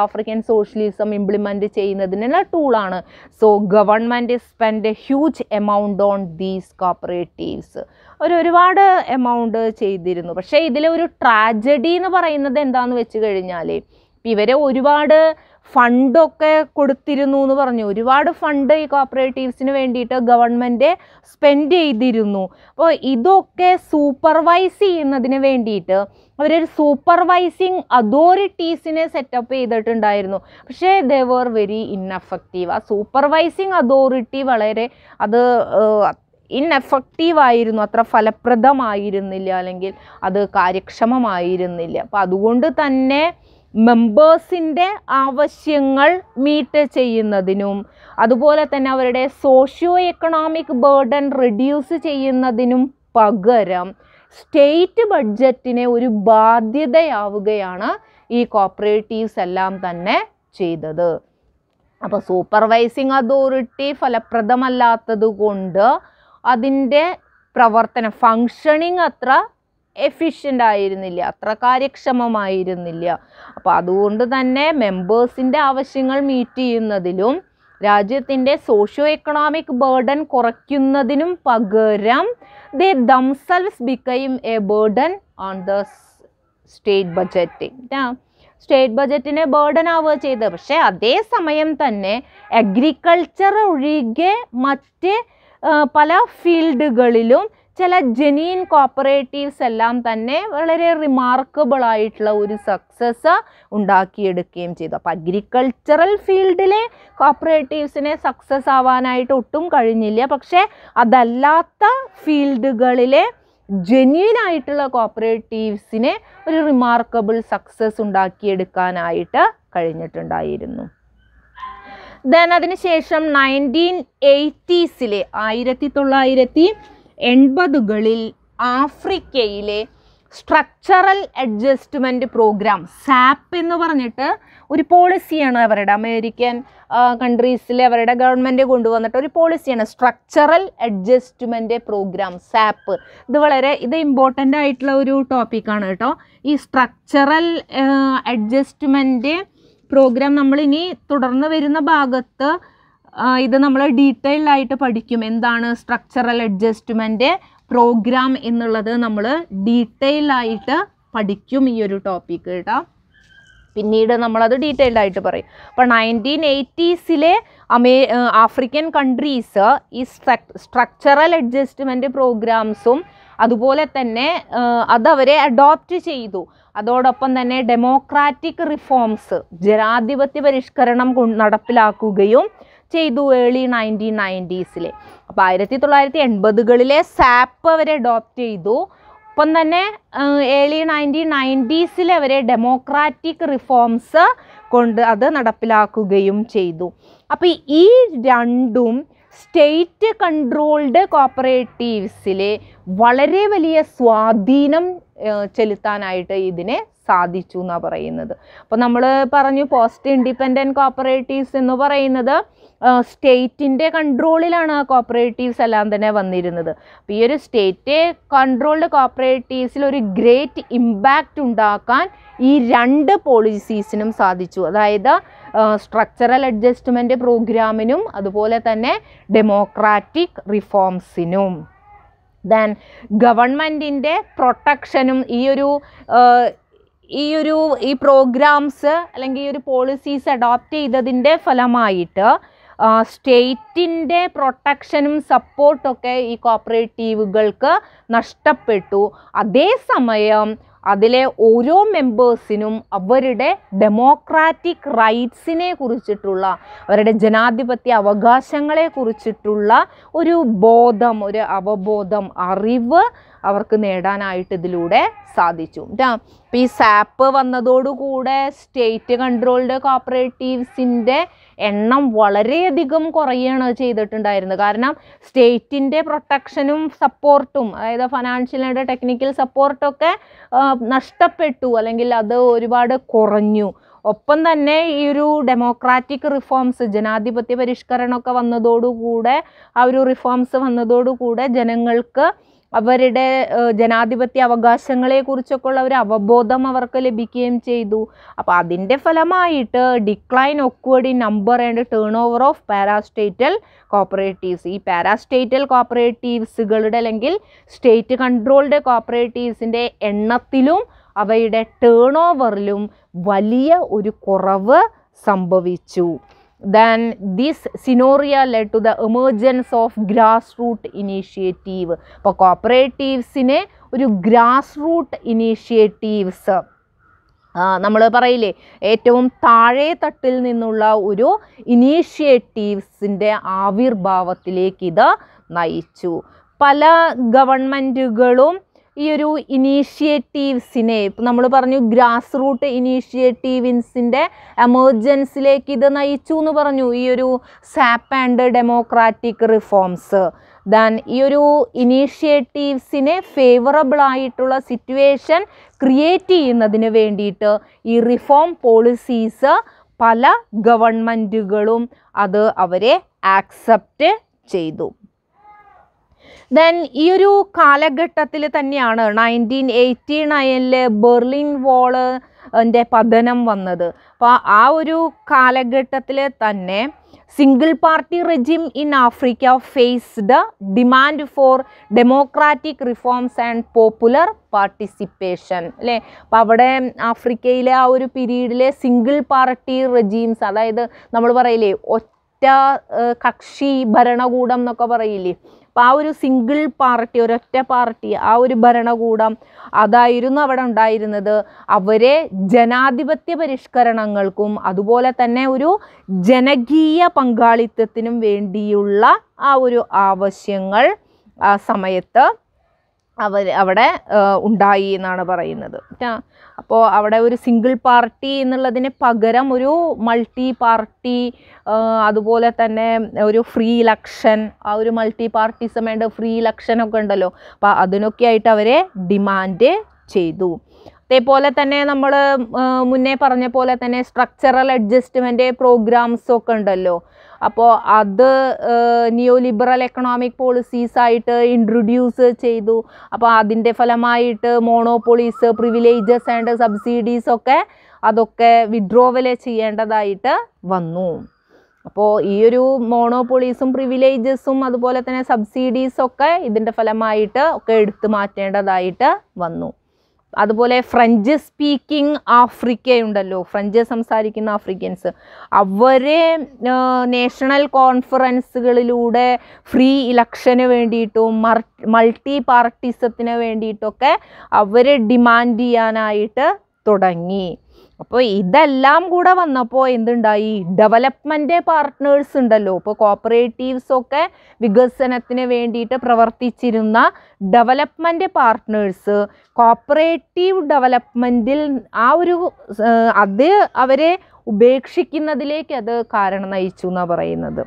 ആഫ്രിക്കൻ സോഷ്യലിസം ഇംപ്ലിമെൻറ്റ് ചെയ്യുന്നതിനുള്ള ടൂളാണ്. So government spend a huge amount on these cooperatives, ഒരുപാട് എമൗണ്ട് ചെയ്തിരുന്നു. പക്ഷേ ഇതിലെ ഒരു ട്രാജഡി എന്ന് പറയുന്നത് എന്താണെന്ന് വെച്ച് കഴിഞ്ഞാൽ ഇവരെ ഒരുപാട് ഫണ്ടൊക്കെ കൊടുത്തിരുന്നു എന്ന് പറഞ്ഞു, ഒരുപാട് ഫണ്ട് ഈ കോപ്പറേറ്റീവ്സിന് വേണ്ടിയിട്ട് ഗവൺമെൻറ് സ്പെൻഡ് ചെയ്തിരുന്നു. അപ്പോൾ ഇതൊക്കെ സൂപ്പർവൈസ് ചെയ്യുന്നതിന് വേണ്ടിയിട്ട് അവരൊരു സൂപ്പർവൈസിങ് അതോറിറ്റീസിനെ സെറ്റപ്പ് ചെയ്തിട്ടുണ്ടായിരുന്നു. പക്ഷേ ദേ വർ വെരി ഇൻഎഫക്റ്റീവ്. ആ സൂപ്പർവൈസിങ് അതോറിറ്റി വളരെ ഇൻഎഫക്റ്റീവായിരുന്നു, അത്ര ഫലപ്രദമായിരുന്നില്ല, അല്ലെങ്കിൽ അത് കാര്യക്ഷമമായിരുന്നില്ല. അപ്പോൾ അതുകൊണ്ട് തന്നെ മെമ്പേഴ്സിൻ്റെ ആവശ്യങ്ങൾ മീറ്റ് ചെയ്യുന്നതിനും അതുപോലെ തന്നെ അവരുടെ സോഷ്യോ എക്കണോമിക് ബേർഡൻ റിഡ്യൂസ് ചെയ്യുന്നതിനും പകരം സ്റ്റേറ്റ് ബഡ്ജറ്റിനെ ഒരു ബാധ്യതയാവുകയാണ് ഈ കോപ്പറേറ്റീവ്സ് എല്ലാം തന്നെ ചെയ്തത്. അപ്പോൾ സൂപ്പർവൈസിങ് അതോറിറ്റി ഫലപ്രദമല്ലാത്തത് കൊണ്ട് അതിൻ്റെ പ്രവർത്തനം ഫങ്ഷനിങ് അത്ര എഫിഷ്യൻ്റ് ആയിരുന്നില്ല, അത്ര കാര്യക്ഷമമായിരുന്നില്ല. അപ്പോൾ അതുകൊണ്ട് തന്നെ മെമ്പേഴ്സിൻ്റെ ആവശ്യങ്ങൾ മീറ്റ് ചെയ്യുന്നതിലും രാജ്യത്തിൻ്റെ സോഷ്യോ എക്കണോമിക് ബേർഡൻ കുറയ്ക്കുന്നതിനും പകരം they themselves became a burden on the state budget. State ബഡ്ജറ്റിനെ ബേർഡൻ ആവുക ചെയ്തത്. പക്ഷേ അതേസമയം തന്നെ അഗ്രികൾച്ചർ ഒഴികെ മറ്റ് പല ഫീൽഡുകളിലും ചില ജെന്യൂൻ കോപ്പറേറ്റീവ്സ് എല്ലാം തന്നെ വളരെ റിമാർക്കബിൾ ആയിട്ടുള്ള ഒരു സക്സസ് ഉണ്ടാക്കിയെടുക്കുകയും ചെയ്തു. അപ്പോൾ അഗ്രികൾച്ചറൽ ഫീൽഡിലെ കോപ്പറേറ്റീവ്സിനെ സക്സസ് ആവാനായിട്ട് ഒട്ടും കഴിഞ്ഞില്ല. പക്ഷേ അതല്ലാത്ത ഫീൽഡുകളിലെ ജെന്യൂൻ ആയിട്ടുള്ള കോപ്പറേറ്റീവ്സിനെ ഒരു റിമാർക്കബിൾ സക്സസ് ഉണ്ടാക്കിയെടുക്കാനായിട്ട് കഴിഞ്ഞിട്ടുണ്ടായിരുന്നു. ദെൻ അതിനുശേഷം 1980s 1980കളിൽ ആഫ്രിക്കയിലെ സ്ട്രക്ചറൽ അഡ്ജസ്റ്റ്മെൻറ്റ് പ്രോഗ്രാം സാപ്പ് എന്ന് പറഞ്ഞിട്ട് ഒരു പോളിസിയാണ് അവരുടെ അമേരിക്കൻ കൺട്രീസിൽ അവരുടെ ഗവൺമെൻറ് കൊണ്ടുവന്നിട്ട് ഒരു പോളിസിയാണ് സ്ട്രക്ചറൽ അഡ്ജസ്റ്റ്മെൻറ്റ് പ്രോഗ്രാം സാപ്പ്. ഇത് ഇമ്പോർട്ടൻ്റ് ആയിട്ടുള്ള ഒരു ടോപ്പിക്കാണ് കേട്ടോ. ഈ സ്ട്രക്ചറൽ അഡ്ജസ്റ്റ്മെൻറ്റ് പ്രോഗ്രാം നമ്മളിനി തുടർന്ന് വരുന്ന ഭാഗത്ത് ഇത് നമ്മൾ ഡീറ്റെയിൽഡ് ആയിട്ട് പഠിക്കും. എന്താണ് സ്ട്രക്ചറൽ അഡ്ജസ്റ്റ്മെൻറ്റ് പ്രോഗ്രാം എന്നുള്ളത് നമ്മൾ ഡീറ്റെയിൽഡ് ആയിട്ട് പഠിക്കും ഈ ഒരു ടോപ്പിക്ക് കേട്ടോ. പിന്നീട് നമ്മളത് ഡീറ്റെയിൽഡ് ആയിട്ട് പറയും. അപ്പോൾ 1980s ആഫ്രിക്കൻ കൺട്രീസ് ഈ സ്ട്രക്ചറൽ അഡ്ജസ്റ്റ്മെൻറ്റ് പ്രോഗ്രാംസും അതുപോലെ തന്നെ അതവരെ അഡോപ്റ്റ് ചെയ്തു. അതോടൊപ്പം തന്നെ ഡെമോക്രാറ്റിക് റിഫോംസ് ജനാധിപത്യ പരിഷ്കരണം നടപ്പിലാക്കുകയും ചെയ്തു ഏർലി 1990s. അപ്പോൾ 1980കളിലെ സാപ്പ് അവരെ അഡോപ്റ്റ് ചെയ്തു. ഒപ്പം തന്നെ ഏർലി 1990s അവരെ ഡെമോക്രാറ്റിക് റിഫോംസ് കൊണ്ട് അത് നടപ്പിലാക്കുകയും ചെയ്തു. അപ്പോൾ ഈ രണ്ടും സ്റ്റേറ്റ് കൺട്രോൾഡ് കോപ്പറേറ്റീവ്സിൽ വളരെ വലിയ സ്വാധീനം ചെലുത്താനായിട്ട് ഇതിനെ സാധിച്ചു എന്നാണ് പറയുന്നത്. അപ്പോൾ നമ്മൾ പറഞ്ഞു പോസ്റ്റ് ഇൻഡിപെൻഡൻറ്റ് കോപ്പറേറ്റീവ്സ് എന്ന് പറയുന്നത് സ്റ്റേറ്റിൻ്റെ കൺട്രോളിലാണ് ആ കോപ്പറേറ്റീവ്സ് എല്ലാം തന്നെ വന്നിരുന്നത്. അപ്പോൾ ഈ ഒരു സ്റ്റേറ്റ് കൺട്രോൾഡ് കോപ്പറേറ്റീവ്സിൽ ഒരു ഗ്രേറ്റ് ഇമ്പാക്റ്റ് ഉണ്ടാക്കാൻ ഈ രണ്ട് പോളിസീസിനും സാധിച്ചു. അതായത് സ്ട്രക്ചറൽ അഡ്ജസ്റ്റ്മെൻറ്റ് പ്രോഗ്രാമിനും അതുപോലെ തന്നെ ഡെമോക്രാറ്റിക് റിഫോംസിനും. ദെൻ ഗവൺമെൻറ്റിൻ്റെ പ്രൊട്ടക്ഷനും ഈ പ്രോഗ്രാംസ് അല്ലെങ്കിൽ ഈ ഒരു പോളിസീസ് അഡോപ്റ്റ് ചെയ്തതിൻ്റെ ഫലമായിട്ട് സ്റ്റേറ്റിൻ്റെ പ്രൊട്ടക്ഷനും സപ്പോർട്ടൊക്കെ ഈ കോപ്പറേറ്റീവുകൾക്ക് നഷ്ടപ്പെട്ടു. അതേസമയം അതിലെ ഓരോ മെമ്പേഴ്സിനും അവരുടെ ഡെമോക്രാറ്റിക് റൈറ്റ്സിനെ കുറിച്ചിട്ടുള്ള അവരുടെ ജനാധിപത്യ അവകാശങ്ങളെ കുറിച്ചിട്ടുള്ള ഒരു ബോധം, ഒരു അവബോധം, അറിവ് അവർക്ക് നേടാനായിട്ട് ഇതിലൂടെ സാധിച്ചു. അപ്പോൾ ഈ സാപ്പ് വന്നതോടുകൂടെ സ്റ്റേറ്റ് കൺട്രോൾഡ് കോപ്പറേറ്റീവ്സിൻ്റെ എണ്ണം വളരെയധികം കുറയുകയാണ് ചെയ്തിട്ടുണ്ടായിരുന്നത്. കാരണം സ്റ്റേറ്റിൻ്റെ പ്രൊട്ടക്ഷനും സപ്പോർട്ടും, അതായത് ഫിനാൻഷ്യൽ ആൻഡ് ടെക്നിക്കൽ സപ്പോർട്ടൊക്കെ നഷ്ടപ്പെട്ടു, അല്ലെങ്കിൽ അത് ഒരുപാട് കുറഞ്ഞു. ഒപ്പം തന്നെ ഈ ഒരു ഡെമോക്രാറ്റിക് റിഫോംസ്, ജനാധിപത്യ പരിഷ്കരണമൊക്കെ വന്നതോടുകൂടെ, ആ ഒരു റിഫോംസ് വന്നതോടുകൂടെ ജനങ്ങൾക്ക് അവരുടെ ജനാധിപത്യ അവകാശങ്ങളെക്കുറിച്ചൊക്കെ ഉള്ള ഒരു അവബോധം അവർക്ക് ലഭിക്കുകയും ചെയ്തു. അപ്പോൾ അതിൻ്റെ ഫലമായിട്ട് decline occurred in number and turn over of parastatal cooperatives. ഈ പാരാസ്റ്റേറ്റൽ കോപ്പറേറ്റീവ്സുകളുടെ അല്ലെങ്കിൽ സ്റ്റേറ്റ് കൺട്രോൾഡ് കോപ്പറേറ്റീവ്സിൻ്റെ എണ്ണത്തിലും അവയുടെ ടേൺ ഓവറിലും വലിയ ഒരു കുറവ് സംഭവിച്ചു. Then this scenario led to the emergence of grassroots initiative. അപ്പോൾ കോപ്പറേറ്റീവ്സിനെ ഒരു ഗ്രാസ് റൂട്ട് ഇനീഷ്യേറ്റീവ്സ്, നമ്മൾ പറയില്ലേ ഏറ്റവും താഴെ തട്ടിൽ നിന്നുള്ള ഒരു ഇനീഷ്യേറ്റീവ്സിൻ്റെ ആവിർഭാവത്തിലേക്ക് ഇത് നയിച്ചു. പല ഗവൺമെൻറ്റുകളും ഈ ഒരു ഇനീഷ്യേറ്റീവ്സിനെ, ഇപ്പം നമ്മൾ പറഞ്ഞു ഗ്രാസ് റൂട്ട് ഇനീഷ്യേറ്റീവ്സിൻ്റെ എമർജൻസിലേക്ക് ഇത് നയിച്ചു എന്ന് പറഞ്ഞു, ഈ ഒരു sap and democratic reforms. Then ഈ ഒരു ഇനീഷ്യേറ്റീവ്സിനെ ഫേവറബിൾ ആയിട്ടുള്ള സിറ്റുവേഷൻ ക്രിയേറ്റ് ചെയ്യുന്നതിന് വേണ്ടിയിട്ട് ഈ റിഫോം പോളിസീസ് പല ഗവൺമെൻറ്റുകളും അത് അവരെ ആക്സെപ്റ്റ് ചെയ്തു. ദെൻ ഈ ഒരു കാലഘട്ടത്തിൽ തന്നെയാണ് 1989 ബെർലിൻ വാളിൻ്റെ പതനം വന്നത്. അപ്പോൾ ആ ഒരു കാലഘട്ടത്തിൽ തന്നെ single party regime in Africa faced demand for democratic reforms and popular participation, അല്ലേ? അപ്പോൾ അവിടെ ആഫ്രിക്കയിലെ ആ ഒരു പീരീഡിലെ സിംഗിൾ പാർട്ടി റെജീംസ്, അതായത് നമ്മൾ പറയില്ലേ ഒറ്റ കക്ഷി ഭരണകൂടം എന്നൊക്കെ പറയില്ലേ, അപ്പോൾ ആ ഒരു സിംഗിൾ പാർട്ടി, ഒരൊറ്റ പാർട്ടി, ആ ഒരു ഭരണകൂടം അതായിരുന്നു അവിടെ ഉണ്ടായിരുന്നത്. അവരെ ജനാധിപത്യ പരിഷ്കരണങ്ങൾക്കും അതുപോലെ തന്നെ ഒരു ജനകീയ പങ്കാളിത്തത്തിനും വേണ്ടിയുള്ള ആ ഒരു ആവശ്യങ്ങൾ ആ സമയത്ത് അവിടെ ഉണ്ടായി എന്നാണ് പറയുന്നത്. അപ്പോൾ അവിടെ ഒരു സിംഗിൾ പാർട്ടി എന്നുള്ളതിന് പകരം ഒരു മൾട്ടി പാർട്ടി, അതുപോലെ തന്നെ ഒരു ഫ്രീ ഇലക്ഷൻ, ആ ഒരു മൾട്ടി പാർട്ടിസം വേണ്ട ഫ്രീ ഇലക്ഷനൊക്കെ ഉണ്ടല്ലോ, അപ്പോൾ അതിനൊക്കെ ആയിട്ട് അവരെ ഡിമാൻഡ് ചെയ്തു. അതേപോലെ തന്നെ നമ്മൾ മുന്നേ പറഞ്ഞ പോലെ തന്നെ സ്ട്രക്ചറൽ അഡ്ജസ്റ്റ്മെൻറ്റ് പ്രോഗ്രാംസൊക്കെ ഉണ്ടല്ലോ, അപ്പോൾ അത് നിയോ ലിബറൽ എക്കണോമിക് പോളിസീസായിട്ട് ഇൻട്രൊഡ്യൂസ് ചെയ്തു. അപ്പോൾ അതിൻ്റെ ഫലമായിട്ട് മോണോപോളീസ്, പ്രിവിലേജസ് ആൻഡ് സബ്സിഡീസൊക്കെ അതൊക്കെ വിഡ്രോവൽ ചെയ്യേണ്ടതായിട്ട് വന്നു. അപ്പോൾ ഈ ഒരു മോണോപോളീസും പ്രിവിലേജസും അതുപോലെ തന്നെ സബ്സിഡീസൊക്കെ ഇതിൻ്റെ ഫലമായിട്ട് ഒക്കെ എടുത്തു മാറ്റേണ്ടതായിട്ട് വന്നു. അതുപോലെ ഫ്രഞ്ച് സ്പീക്കിംഗ് ആഫ്രിക്കയുണ്ടല്ലോ, ഫ്രഞ്ച് സംസാരിക്കുന്ന ആഫ്രിക്കൻസ്, അവരെ നാഷണൽ കോൺഫറൻസുകളിലൂടെ ഫ്രീ ഇലക്ഷന് വേണ്ടിയിട്ടും മൾട്ടി പാർട്ടിസത്തിന് വേണ്ടിയിട്ടൊക്കെ അവർ ഡിമാൻഡ് ചെയ്യാനായിട്ട് തുടങ്ങി. അപ്പോൾ ഇതെല്ലാം കൂടെ വന്നപ്പോൾ എന്തുണ്ടായി, ഡെവലപ്മെൻറ്റ് പാർട്ട്നേഴ്സ് ഉണ്ടല്ലോ, ഇപ്പോൾ കോപ്പറേറ്റീവ്സൊക്കെ വികസനത്തിന് വേണ്ടിയിട്ട് പ്രവർത്തിച്ചിരുന്ന ഡെവലപ്മെൻറ്റ് പാർട്ട്നേഴ്സ് കോപ്പറേറ്റീവ് ഡെവലപ്മെൻറ്റിൽ അത് അവരെ ഉപേക്ഷിക്കുന്നതിലേക്ക് അത് കാരണം നയിച്ചു എന്നാണ് പറയുന്നത്.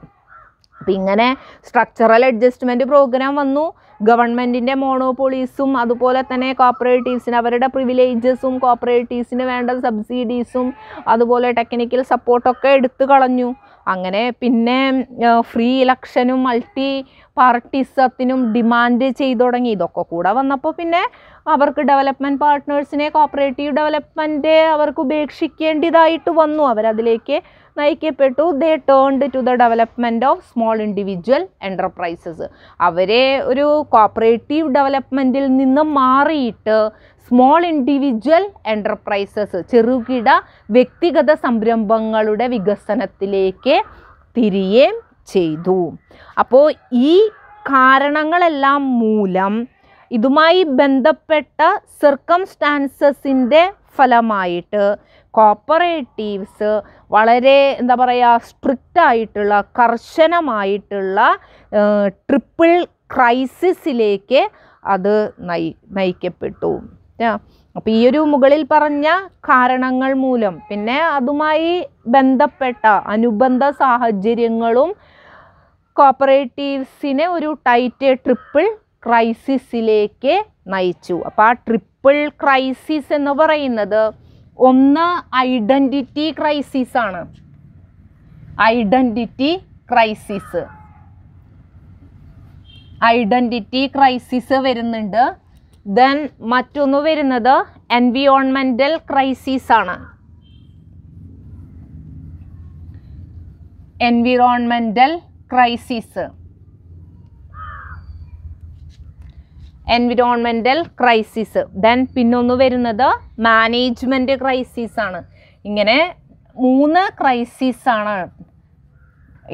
അപ്പം ഇങ്ങനെ സ്ട്രക്ചറൽ അഡ്ജസ്റ്റ്മെൻറ്റ് പ്രോഗ്രാം വന്നു. ഗവൺമെൻറ്റിൻ്റെ മോണോപോളീസും അതുപോലെ തന്നെ കോപ്പറേറ്റീവ്സിന് അവരുടെ പ്രിവിലേജസും കോപ്പറേറ്റീവ്സിന് വേണ്ട സബ്സിഡീസും അതുപോലെ ടെക്നിക്കൽ സപ്പോർട്ടൊക്കെ എടുത്തു കളഞ്ഞു. അങ്ങനെ പിന്നെ ഫ്രീ ഇലക്ഷനും മൾട്ടി പാർട്ടിസത്തിനും ഡിമാൻഡ് ചെയ്തു തുടങ്ങി. ഇതൊക്കെ കൂടെ വന്നപ്പോൾ പിന്നെ അവർക്ക് ഡെവലപ്മെൻറ്റ് പാർട്ട്നേഴ്സിനെ കോപ്പറേറ്റീവ് ഡെവലപ്മെൻറ്റ് അവർക്ക് ഉപേക്ഷിക്കേണ്ടതായിട്ട് വന്നു. അവരതിലേക്ക് നയിക്കപ്പെട്ടു. They turned to the development of small individual enterprises. അവരെ ഒരു കോപ്പറേറ്റീവ് ഡെവലപ്മെൻറ്റിൽ നിന്ന് മാറിയിട്ട് സ്മോൾ ഇൻഡിവിജ്വൽ എൻ്റർപ്രൈസസ് ചെറുകിട വ്യക്തിഗത സംരംഭങ്ങളുടെ വികസനത്തിലേക്ക് തിരിയുകയും ചെയ്തു. അപ്പോൾ ഈ കാരണങ്ങളെല്ലാം മൂലം ഇതുമായി ബന്ധപ്പെട്ട സർക്കംസ്റ്റാൻസസിൻ്റെ ഫലമായിട്ട് കോപ്പറേറ്റീവ്സ് വളരെ എന്താ പറയുക സ്ട്രിക്റ്റ് ആയിട്ടുള്ള കർശനമായിട്ടുള്ള ട്രിപ്പിൾ ക്രൈസിസിലേക്ക് അത് നയിക്കപ്പെട്ടു. അപ്പോൾ ഈ ഒരു മുകളിൽ പറഞ്ഞ കാരണങ്ങൾ മൂലം പിന്നെ അതുമായി ബന്ധപ്പെട്ട അനുബന്ധ സാഹചര്യങ്ങളും കോപ്പറേറ്റീവ്സിനെ ഒരു ടൈറ്റ് ട്രിപ്പിൾ ക്രൈസിസിലേക്ക് നയിച്ചു. അപ്പോൾ ആ ട്രിപ്പിൾ ക്രൈസിസ് എന്ന് പറയുന്നത് ഒന്ന് ഐഡൻറ്റിറ്റി ക്രൈസിസ് ആണ്. ഐഡൻറ്റിറ്റി ക്രൈസിസ് വരുന്നുണ്ട്. ദെൻ മറ്റൊന്ന് വരുന്നത് എൻവിയോൺമെൻ്റൽ ക്രൈസിസ് ആണ്. Environmental crisis. ദെൻ പിന്നൊന്ന് വരുന്നത് മാനേജ്മെൻറ്റ് ക്രൈസിസ് ആണ്. ഇങ്ങനെ 3 ക്രൈസിസ് ആണ്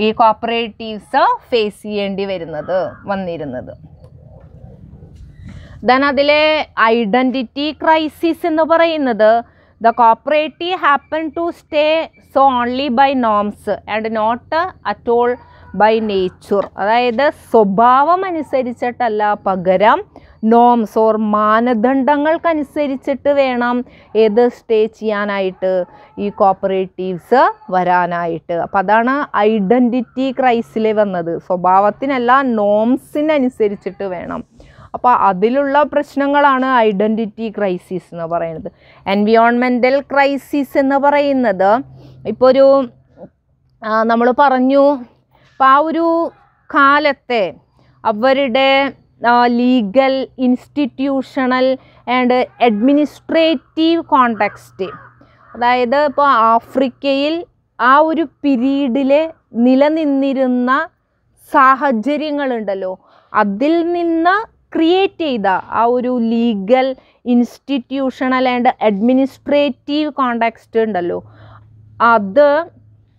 ഈ കോപ്പറേറ്റീവ്സ് ഫേസ് ചെയ്യേണ്ടി വന്നിരുന്നത്. ദെൻ അതിലെ ഐഡൻറ്റിറ്റി ക്രൈസിസ് എന്ന് പറയുന്നത് the cooperative happen to stay so only by norms and not at all by nature. അതായത് സ്വഭാവം അനുസരിച്ചിട്ടല്ല, പകരം നോംസ് ഓർ മാനദണ്ഡങ്ങൾക്കനുസരിച്ചിട്ട് വേണം ഏത് സ്റ്റേ ചെയ്യാനായിട്ട് ഈ കോപ്പറേറ്റീവ്സ് വരാനായിട്ട്. അപ്പം അതാണ് ഐഡൻറ്റിറ്റി ക്രൈസിൽ വന്നത്. സ്വഭാവത്തിനല്ല, നോംസിനനുസരിച്ചിട്ട് വേണം. അപ്പോൾ അതിലുള്ള പ്രശ്നങ്ങളാണ് ഐഡൻറ്റിറ്റി ക്രൈസിസ് എന്ന് പറയുന്നത്. എൻവിയോൺമെൻ്റൽ ക്രൈസിസ് എന്ന് പറയുന്നത് ഇപ്പോൾ ഒരു നമ്മൾ പറഞ്ഞു, അപ്പോൾ ആ ഒരു കാലത്തെ അവരുടെ legal, institutional and administrative context, അതായത് ഇപ്പോൾ ആഫ്രിക്കയിൽ ആ ഒരു പീരീഡിൽ നിലനിന്നിരുന്ന സാഹചര്യങ്ങളുണ്ടല്ലോ, അതിൽ നിന്ന് ക്രിയേറ്റ് ചെയ്ത ആ ഒരു legal, institutional and administrative context ഉണ്ടല്ലോ, അത്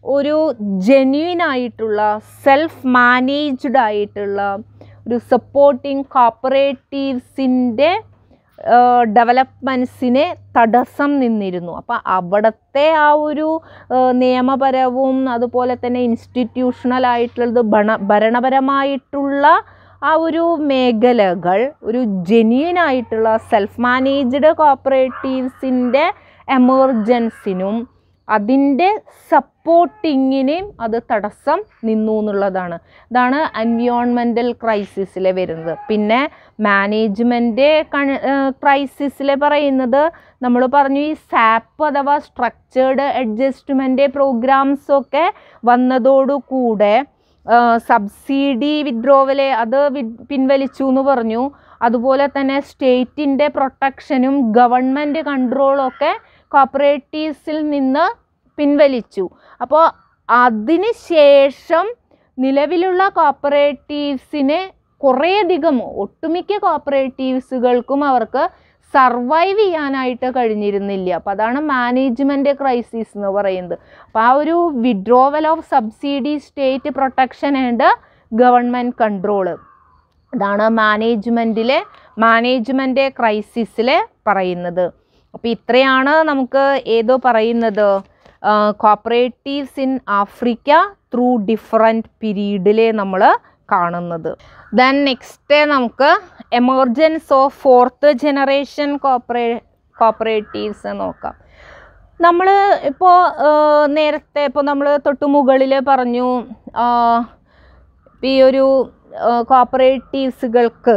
ഒരു ജെന്യുവൻ ആയിട്ടുള്ള സെൽഫ് മാനേജ്ഡ് ആയിട്ടുള്ള ഒരു സപ്പോർട്ടിങ് കോപ്പറേറ്റീവ്സിൻ്റെ ഡെവലപ്മെൻറ്റ്സിനെ തടസ്സം നിന്നിരുന്നു. അപ്പോൾ അവിടുത്തെ ആ ഒരു നിയമപരവും അതുപോലെ തന്നെ ഇൻസ്റ്റിറ്റ്യൂഷണൽ ആയിട്ടുള്ളത് ഭരണപരമായിട്ടുള്ള ആ ഒരു മേഖലകൾ ഒരു ജെന്യുവൻ ആയിട്ടുള്ള സെൽഫ് മാനേജ്ഡ് കോപ്പറേറ്റീവ്സിൻ്റെ എമർജൻസിനും അതിൻ്റെ സപ്പോർട്ടിങ്ങിനെയും അത് തടസ്സം നിന്നു എന്നുള്ളതാണ്. ഇതാണ് എൻവിയോൺമെൻ്റൽ ക്രൈസിസിൽ വരുന്നത്. പിന്നെ മാനേജ്മെൻറ്റ് ക്രൈസിസിൽ പറയുന്നത് നമ്മൾ പറഞ്ഞു, ഈ സാപ്പ് അഥവാ സ്ട്രക്ചേർഡ് അഡ്ജസ്റ്റ്മെൻറ്റ് പ്രോഗ്രാംസൊക്കെ വന്നതോടുകൂടെ സബ്സിഡി വിഡ്രോവൽ അത് പിൻവലിച്ചു എന്ന് പറഞ്ഞു. അതുപോലെ തന്നെ സ്റ്റേറ്റിൻ്റെ പ്രൊട്ടക്ഷനും ഗവൺമെൻറ് കൺട്രോളൊക്കെ കോപ്പറേറ്റീവ്സിൽ നിന്ന് പിൻവലിച്ചു. അപ്പോൾ അതിന് ശേഷം നിലവിലുള്ള കോപ്പറേറ്റീവ്സിനെ കുറേയധികം, ഒട്ടുമിക്ക കോപ്പറേറ്റീവ്സുകൾക്കും അവർക്ക് സർവൈവ് ചെയ്യാനായിട്ട് കഴിഞ്ഞിരുന്നില്ല. അപ്പോൾ അതാണ് മാനേജ്മെൻറ്റ് ക്രൈസിസ് എന്ന് പറയുന്നത്. അപ്പോൾ ആ ഒരു withdrawal of subsidy, state protection and government control, ഇതാണ് മാനേജ്മെൻറ്റ് ക്രൈസിസിൽ പറയുന്നത്. അപ്പോൾ ഇത്രയാണ് നമുക്ക് ഏതോ പറയുന്നത് cooperatives in Africa through different പീരീഡിൽ നമ്മൾ കാണുന്നത്. ദെൻ നെക്സ്റ്റ് നമുക്ക് emergence of 4th generation cooperatives നോക്കാം. നമ്മൾ ഇപ്പോൾ നേരത്തെ ഇപ്പോൾ നമ്മൾ തൊട്ട് മുകളിൽ പറഞ്ഞു ഈ ഒരു കോപ്പറേറ്റീവ്സുകൾക്ക്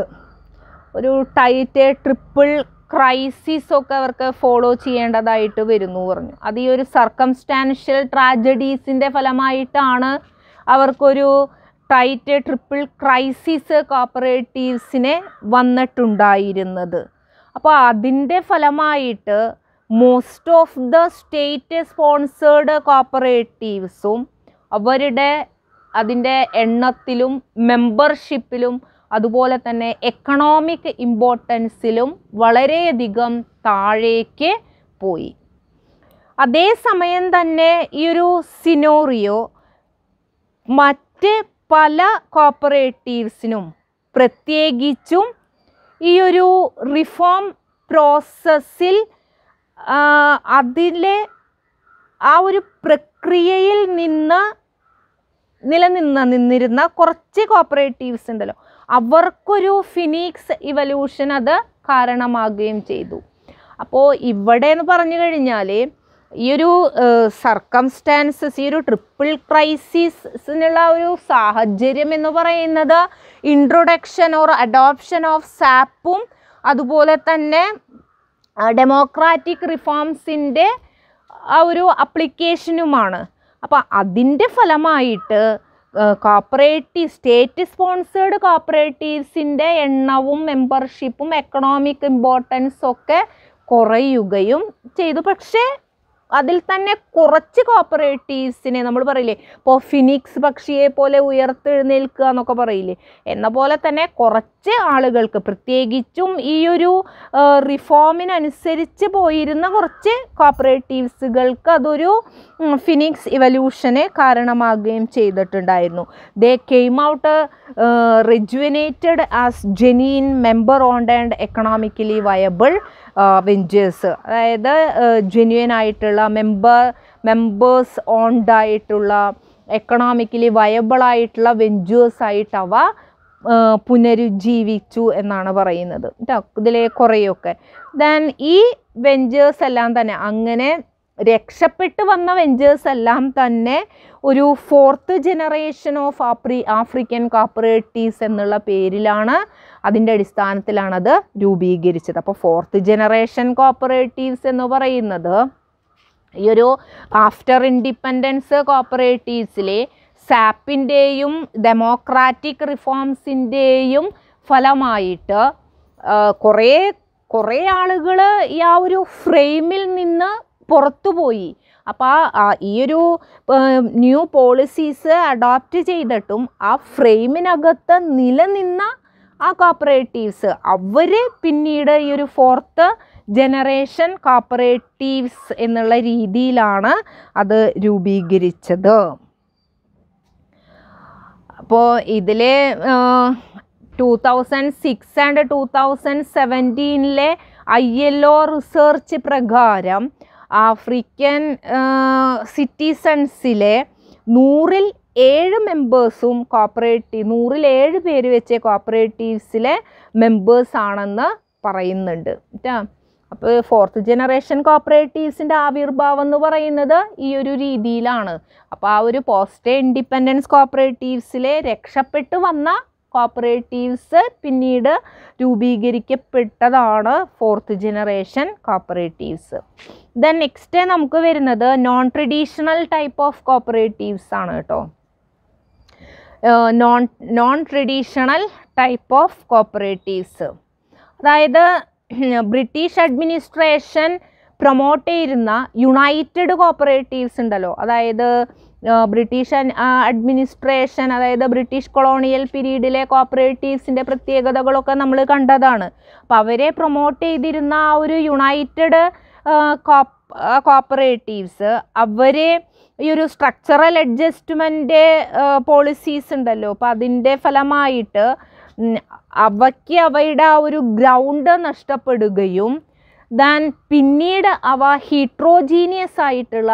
ഒരു ടൈറ്റ് ട്രിപ്പിൾ ക്രൈസിസ് ഒക്കെ അവർക്ക് ഫോളോ ചെയ്യേണ്ടതായിട്ട് വരുന്നു പറഞ്ഞു. അത് ഈ ഒരു സർക്കംസ്റ്റാൻഷ്യൽ ട്രാജഡീസിൻ്റെ ഫലമായിട്ടാണ് അവർക്കൊരു ടൈറ്റ് ട്രിപ്പിൾ ക്രൈസിസ് കോപ്പറേറ്റീവ്സിനെ വന്നിട്ടുണ്ടായിരുന്നത്. അപ്പോൾ അതിൻ്റെ ഫലമായിട്ട് most of the state sponsored കോപ്പറേറ്റീവ്സും അതിൻ്റെ എണ്ണത്തിലും മെമ്പർഷിപ്പിലും അതുപോലെ തന്നെ എക്കണോമിക് ഇമ്പോർട്ടൻസിലും വളരെയധികം താഴേക്ക് പോയി. അതേസമയം തന്നെ ഈ ഒരു സിനോറിയോ മറ്റ് പല കോപ്പറേറ്റീവ്സിനും പ്രത്യേകിച്ചും ഈ ഒരു റിഫോം പ്രോസസ്സിൽ അതിലെ ആ ഒരു പ്രക്രിയയിൽ നിന്നിരുന്ന കുറച്ച് കോപ്പറേറ്റീവ്സ് ഉണ്ടല്ലോ, അവർക്കൊരു ഫിനിക്സ് ഇവല്യൂഷൻ അത് കാരണമാകുകയും ചെയ്തു. അപ്പോൾ ഇവിടെ എന്ന് പറഞ്ഞു കഴിഞ്ഞാൽ ഈ ഒരു സർക്കംസ്റ്റാൻസസ്, ഈ ഒരു ട്രിപ്പിൾ ക്രൈസിസിനുള്ള ഒരു സാഹചര്യം എന്ന് പറയുന്നത് ഇൻട്രൊഡക്ഷൻ ഓർ അഡോപ്ഷൻ ഓഫ് സാപ്പും അതുപോലെ തന്നെ ഡെമോക്രാറ്റിക് റിഫോംസിൻ്റെ ആ ഒരു അപ്ലിക്കേഷനുമാണ്. അപ്പോൾ അതിൻ്റെ ഫലമായിട്ട് സ്റ്റേറ്റ് സ്പോൺസേർഡ് കോപ്പറേറ്റീവ്സിൻ്റെ എണ്ണവും മെമ്പർഷിപ്പും എക്കണോമിക് ഇമ്പോർട്ടൻസും ഒക്കെ കുറയുകയും ചെയ്തു. പക്ഷേ അതിൽ തന്നെ കുറച്ച് കോപ്പറേറ്റീവ്സിനെ നമ്മൾ പറയില്ലേ, ഇപ്പോൾ ഫിനിക്സ് പക്ഷിയെ പോലെ ഉയർത്തെഴുന്നേൽക്കുക എന്നൊക്കെ പറയില്ലേ, എന്ന പോലെ തന്നെ കുറച്ച് ആളുകൾക്ക്, പ്രത്യേകിച്ചും ഈ ഒരു റിഫോമിനനുസരിച്ച് പോയിരുന്ന കുറച്ച് കോപ്പറേറ്റീവ്സുകൾക്ക് അതൊരു ഫിനിക്സ് ഇവല്യൂഷന് കാരണമാകുകയും ചെയ്തിട്ടുണ്ടായിരുന്നു. They came out rejuvenated as genuine member owned and economically viable ventures. അതായത് ജെന്യുവൻ ആയിട്ടുള്ള മെമ്പേഴ്സ് ഓൺഡ് ആയിട്ടുള്ള എക്കണോമിക്കലി വയബിളായിട്ടുള്ള വെഞ്ചേഴ്സായിട്ട് അവ പുനരുജ്ജീവിച്ചു എന്നാണ് പറയുന്നത് കേട്ടോ, ഇതിലെ കുറേയൊക്കെ. ദെൻ ഈ വെഞ്ചേഴ്സ് എല്ലാം തന്നെ, അങ്ങനെ രക്ഷപ്പെട്ട് വന്ന വെഞ്ചേഴ്സ് എല്ലാം തന്നെ ഒരു 4th generation of African cooperatives എന്നുള്ള പേരിലാണ്, അതിൻ്റെ അടിസ്ഥാനത്തിലാണത് രൂപീകരിച്ചത്. അപ്പോൾ 4th ജനറേഷൻ കോപ്പറേറ്റീവ്സ് എന്ന് പറയുന്നത് ഈ ഒരു ആഫ്റ്റർ ഇൻഡിപെൻഡൻസ് കോപ്പറേറ്റീവ്സിലെ സാപ്പിൻ്റെയും ഡെമോക്രാറ്റിക് റിഫോംസിൻ്റെയും ഫലമായിട്ട് കുറേ ആളുകൾ ഈ ആ ഒരു ഫ്രെയിമിൽ നിന്ന് പുറത്തുപോയി. അപ്പോൾ ഈ ഒരു ന്യൂ പോളിസീസ് അഡോപ്റ്റ് ചെയ്തിട്ടും ആ ഫ്രെയിമിനകത്ത് നിലനിന്ന ആ കോപ്പറേറ്റീവ്സ് അവർ പിന്നീട് ഈ ഒരു 4th ജനറേഷൻ കോപ്പറേറ്റീവ്സ് എന്നുള്ള രീതിയിലാണ് അത് രൂപീകരിച്ചത്. അപ്പോൾ ഇതിൽ 2006 ആൻഡ് 2017 ILO റിസർച്ച് പ്രകാരം ആഫ്രിക്കൻ സിറ്റിസൺസിലെ 100ൽ 7 മെമ്പേഴ്സും 107 പേര് വെച്ച് കോപ്പറേറ്റീവ്സിലെ മെമ്പേഴ്സാണെന്ന് പറയുന്നുണ്ട് കേട്ടോ. അപ്പോൾ 4th ജനറേഷൻ കോപ്പറേറ്റീവ്സിൻ്റെ ആവിർഭാവം എന്ന് പറയുന്നത് ഈ ഒരു രീതിയിലാണ്. അപ്പോൾ ആ ഒരു പോസ്റ്റ് ഇൻഡിപെൻഡൻസ് കോപ്പറേറ്റീവ്സിലെ രക്ഷപ്പെട്ട് വന്ന കോപ്പറേറ്റീവ്സ് പിന്നീട് രൂപീകരിക്കപ്പെട്ടതാണ് 4th generation cooperatives. Then next നമുക്ക് വരുന്നത് non traditional type of cooperatives ആണ് കേട്ടോ. Non traditional type of cooperatives, അതായത് ബ്രിട്ടീഷ് അഡ്മിനിസ്ട്രേഷൻ പ്രൊമോട്ട് ചെയ്യുന്ന യുണൈറ്റഡ് കോപ്പറേറ്റീവ്സ് ഉണ്ടല്ലോ, അതായത് ബ്രിട്ടീഷ് അഡ്മിനിസ്ട്രേഷൻ, അതായത് ബ്രിട്ടീഷ് കൊളോണിയൽ പീരീഡിലെ കോപ്പറേറ്റീവ്സിൻ്റെ പ്രത്യേകതകളൊക്കെ നമ്മൾ കണ്ടതാണ്. അപ്പോൾ അവരെ പ്രൊമോട്ട് ചെയ്തിരുന്ന ആ ഒരു യുണൈറ്റഡ് കോപ്പറേറ്റീവ്സ് അവരെ ഈ ഒരു സ്ട്രക്ചറൽ അഡ്ജസ്റ്റ്മെൻറ്റ് പോളിസീസ് ഉണ്ടല്ലോ, അപ്പോൾ അതിൻ്റെ ഫലമായിട്ട് അവയുടെ ആ ഒരു ഗ്രൗണ്ട് നഷ്ടപ്പെടുകയും പിന്നീട് അവ ഹീട്രോജീനിയസ് ആയിട്ടുള്ള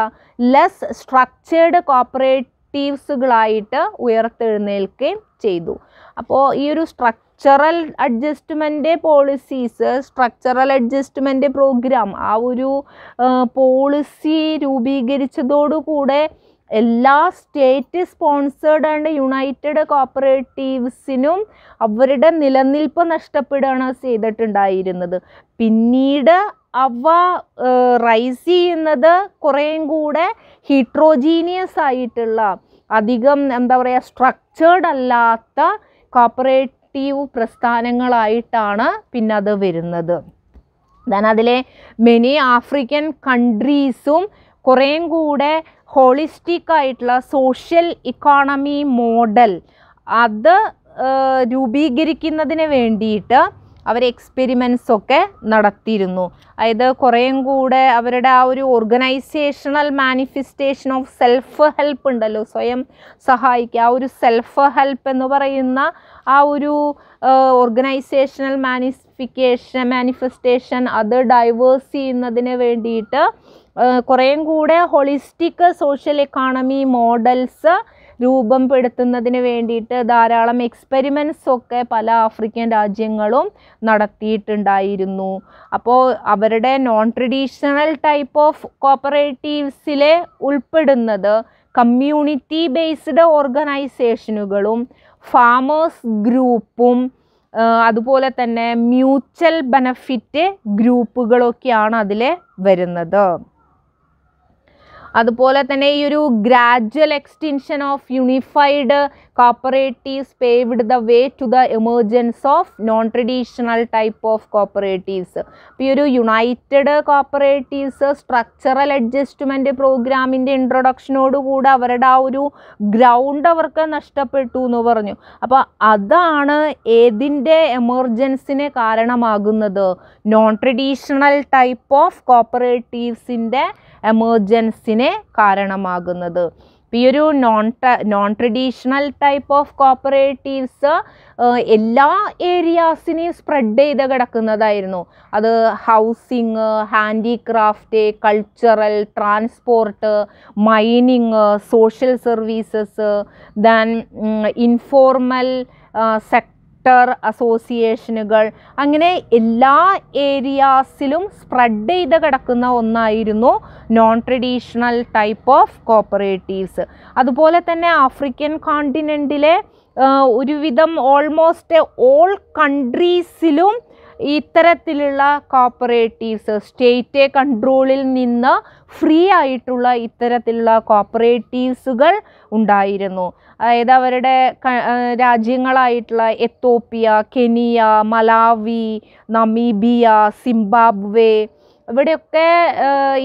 ലെസ് സ്ട്രക്ചേർഡ് കോപ്പറേറ്റീവ്സുകളായിട്ട് ഉയർത്തെഴുന്നേൽക്കുകയും ചെയ്തു. അപ്പോൾ ഈ ഒരു structural adjustment policies, structural adjustment program, ആ ഒരു പോളിസി രൂപീകരിച്ചതോടുകൂടെ എല്ലാ സ്റ്റേറ്റ് സ്പോൺസേർഡ് ആൻഡ് യുണൈറ്റഡ് കോപ്പറേറ്റീവ്സിനും അവരുടെ നിലനിൽപ്പ് നഷ്ടപ്പെടുകയാണ് ചെയ്തിട്ടുണ്ടായിരുന്നത്. പിന്നീട് അവ റൈസ് ചെയ്യുന്നത് കുറേയും കൂടെ ഹീട്രോജീനിയസ് ആയിട്ടുള്ള, അധികം എന്താ പറയുക, സ്ട്രക്ചേർഡ് അല്ലാത്ത കോപ്പറേറ്റീവ് പ്രസ്ഥാനങ്ങളായിട്ടാണ് പിന്നെ അത് വരുന്നത്. അതിലെ മെനി ആഫ്രിക്കൻ കൺട്രീസും കുറേയും കൂടെ ഹോളിസ്റ്റിക് ആയിട്ടുള്ള സോഷ്യൽ ഇക്കോണമി മോഡൽ അത് രൂപീകരിക്കുന്നതിന് വേണ്ടിയിട്ട് അവർ എക്സ്പെരിമെൻറ്റ്സ് ഒക്കെ നടത്തിയിരുന്നു. അതായത് കുറേയും കൂടെ അവരുടെ ആ ഒരു organisational manifestation of self help ഉണ്ടല്ലോ, സ്വയം സഹായിക്കുക, ആ ഒരു സെൽഫ് ഹെൽപ്പ് എന്ന് പറയുന്ന ആ ഒരു ഓർഗനൈസേഷണൽ മാനിഫെസ്റ്റേഷൻ അത് ഡൈവേഴ്സ് ചെയ്യുന്നതിന് വേണ്ടിയിട്ട് കുറേയും കൂടെ ഹോളിസ്റ്റിക് സോഷ്യൽ എക്കോണമി മോഡൽസ് രൂപപ്പെടുത്തുന്നതിന് വേണ്ടിയിട്ട് ധാരാളം എക്സ്പെരിമെൻറ്റ്സ് ഒക്കെ പല ആഫ്രിക്കൻ രാജ്യങ്ങളും നടത്തിയിട്ടുണ്ടായിരുന്നു. അപ്പോൾ അവരുടെ നോൺ ട്രഡീഷണൽ ടൈപ്പ് ഓഫ് കോപ്പറേറ്റീവ്സിലെ ഉൾപ്പെടുന്നത് കമ്മ്യൂണിറ്റി ബേസ്ഡ് ഓർഗനൈസേഷനുകളും ഫാമേഴ്സ് ഗ്രൂപ്പും അതുപോലെ തന്നെ മ്യൂച്വൽ ബെനഫിറ്റ് ഗ്രൂപ്പുകളൊക്കെയാണ് അതിൽ വരുന്നത്. അതുപോലെ തന്നെ ഈ ഒരു gradual extension of unified cooperatives paved the way to the emergence of non traditional type of cooperatives. അപ്പോൾ ഈ ഒരു യുണൈറ്റഡ് കോപ്പറേറ്റീവ്സ് സ്ട്രക്ചറൽ അഡ്ജസ്റ്റ്മെൻറ്റ് പ്രോഗ്രാമിൻ്റെ ഇൻട്രൊഡക്ഷനോടുകൂടി അവരുടെ ആ ഒരു ഗ്രൗണ്ട് അവർക്ക് നഷ്ടപ്പെട്ടു എന്ന് പറഞ്ഞു. അപ്പോൾ അതാണ് ഏതിൻ്റെ എമർജൻസിന് കാരണമാകുന്നത്? നോൺ ട്രഡീഷണൽ ടൈപ്പ് ഓഫ് കോപ്പറേറ്റീവ്സിൻ്റെ എമർജൻസിന് കാരണമാകുന്നത്. ഈ ഒരു non traditional type of cooperatives എല്ലാ ഏരിയാസിനെയും സ്പ്രെഡ് ചെയ്ത് കിടക്കുന്നതായിരുന്നു. അത് housing, handicraft, cultural, transport, mining, social services, then informal sector അസോസിയേഷനുകൾ, അങ്ങനെ എല്ലാ ഏരിയാസിലും സ്പ്രെഡ് ചെയ്ത് കിടക്കുന്ന ഒന്നായിരുന്നു non traditional type of cooperatives. അതുപോലെ തന്നെ ആഫ്രിക്കൻ കോണ്ടിനെൻറ്റിലെ ഒരുവിധം ഓൾമോസ്റ്റ് ഓൾ കൺട്രീസിലും ഇത്തരത്തിലുള്ള കോപ്പറേറ്റീവ്സ്, സ്റ്റേറ്റ് കൺട്രോളിൽ നിന്ന് ഫ്രീ ആയിട്ടുള്ള ഇത്തരത്തിലുള്ള കോപ്പറേറ്റീവ്സുകൾ ഉണ്ടായിരുന്നു. അതായത് അവരുടെ രാജ്യങ്ങളായിട്ടുള്ള Ethiopia, Kenya, Malawi, Namibia, Zimbabwe, ഇവിടെയൊക്കെ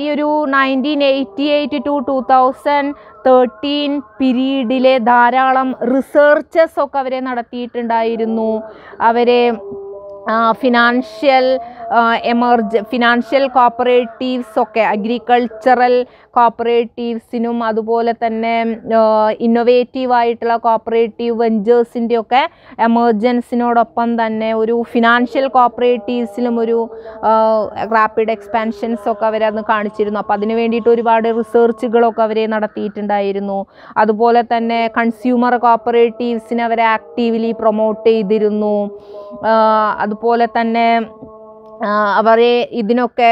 ഈ ഒരു 1988 to 2013 പീരീഡിലെ ധാരാളം റിസർച്ചസ് ഒക്കെ അവരെ നടത്തിയിട്ടുണ്ടായിരുന്നു. അവരെ ഫിനാൻഷ്യൽ കോപ്പറേറ്റീവ്സ് ഒക്കെ, അഗ്രികൾച്ചറൽ കോപ്പറേറ്റീവ്സിനും അതുപോലെ തന്നെ ഇന്നൊവേറ്റീവ് ആയിട്ടുള്ള കോപ്പറേറ്റീവ് വെഞ്ചേഴ്സിൻ്റെ ഒക്കെ എമർജൻസിനോടൊപ്പം തന്നെ ഒരു ഫിനാൻഷ്യൽ കോപ്പറേറ്റീവ്സിലും ഒരു റാപ്പിഡ് എക്സ്പാൻഷൻസ് ഒക്കെ അവരന്ന് കാണിച്ചിരുന്നു. അപ്പോൾ അതിന് വേണ്ടിയിട്ട് ഒരുപാട് റിസർച്ചുകളൊക്കെ അവരെ നടത്തിയിട്ടുണ്ടായിരുന്നു. അതുപോലെ തന്നെ കൺസ്യൂമർ കോപ്പറേറ്റീവ്സിനെ അവരെ ആക്റ്റീവ്ലി പ്രൊമോട്ട് ചെയ്തിരുന്നു. അതുപോലെ തന്നെ അവരെ ഇതിനൊക്കെ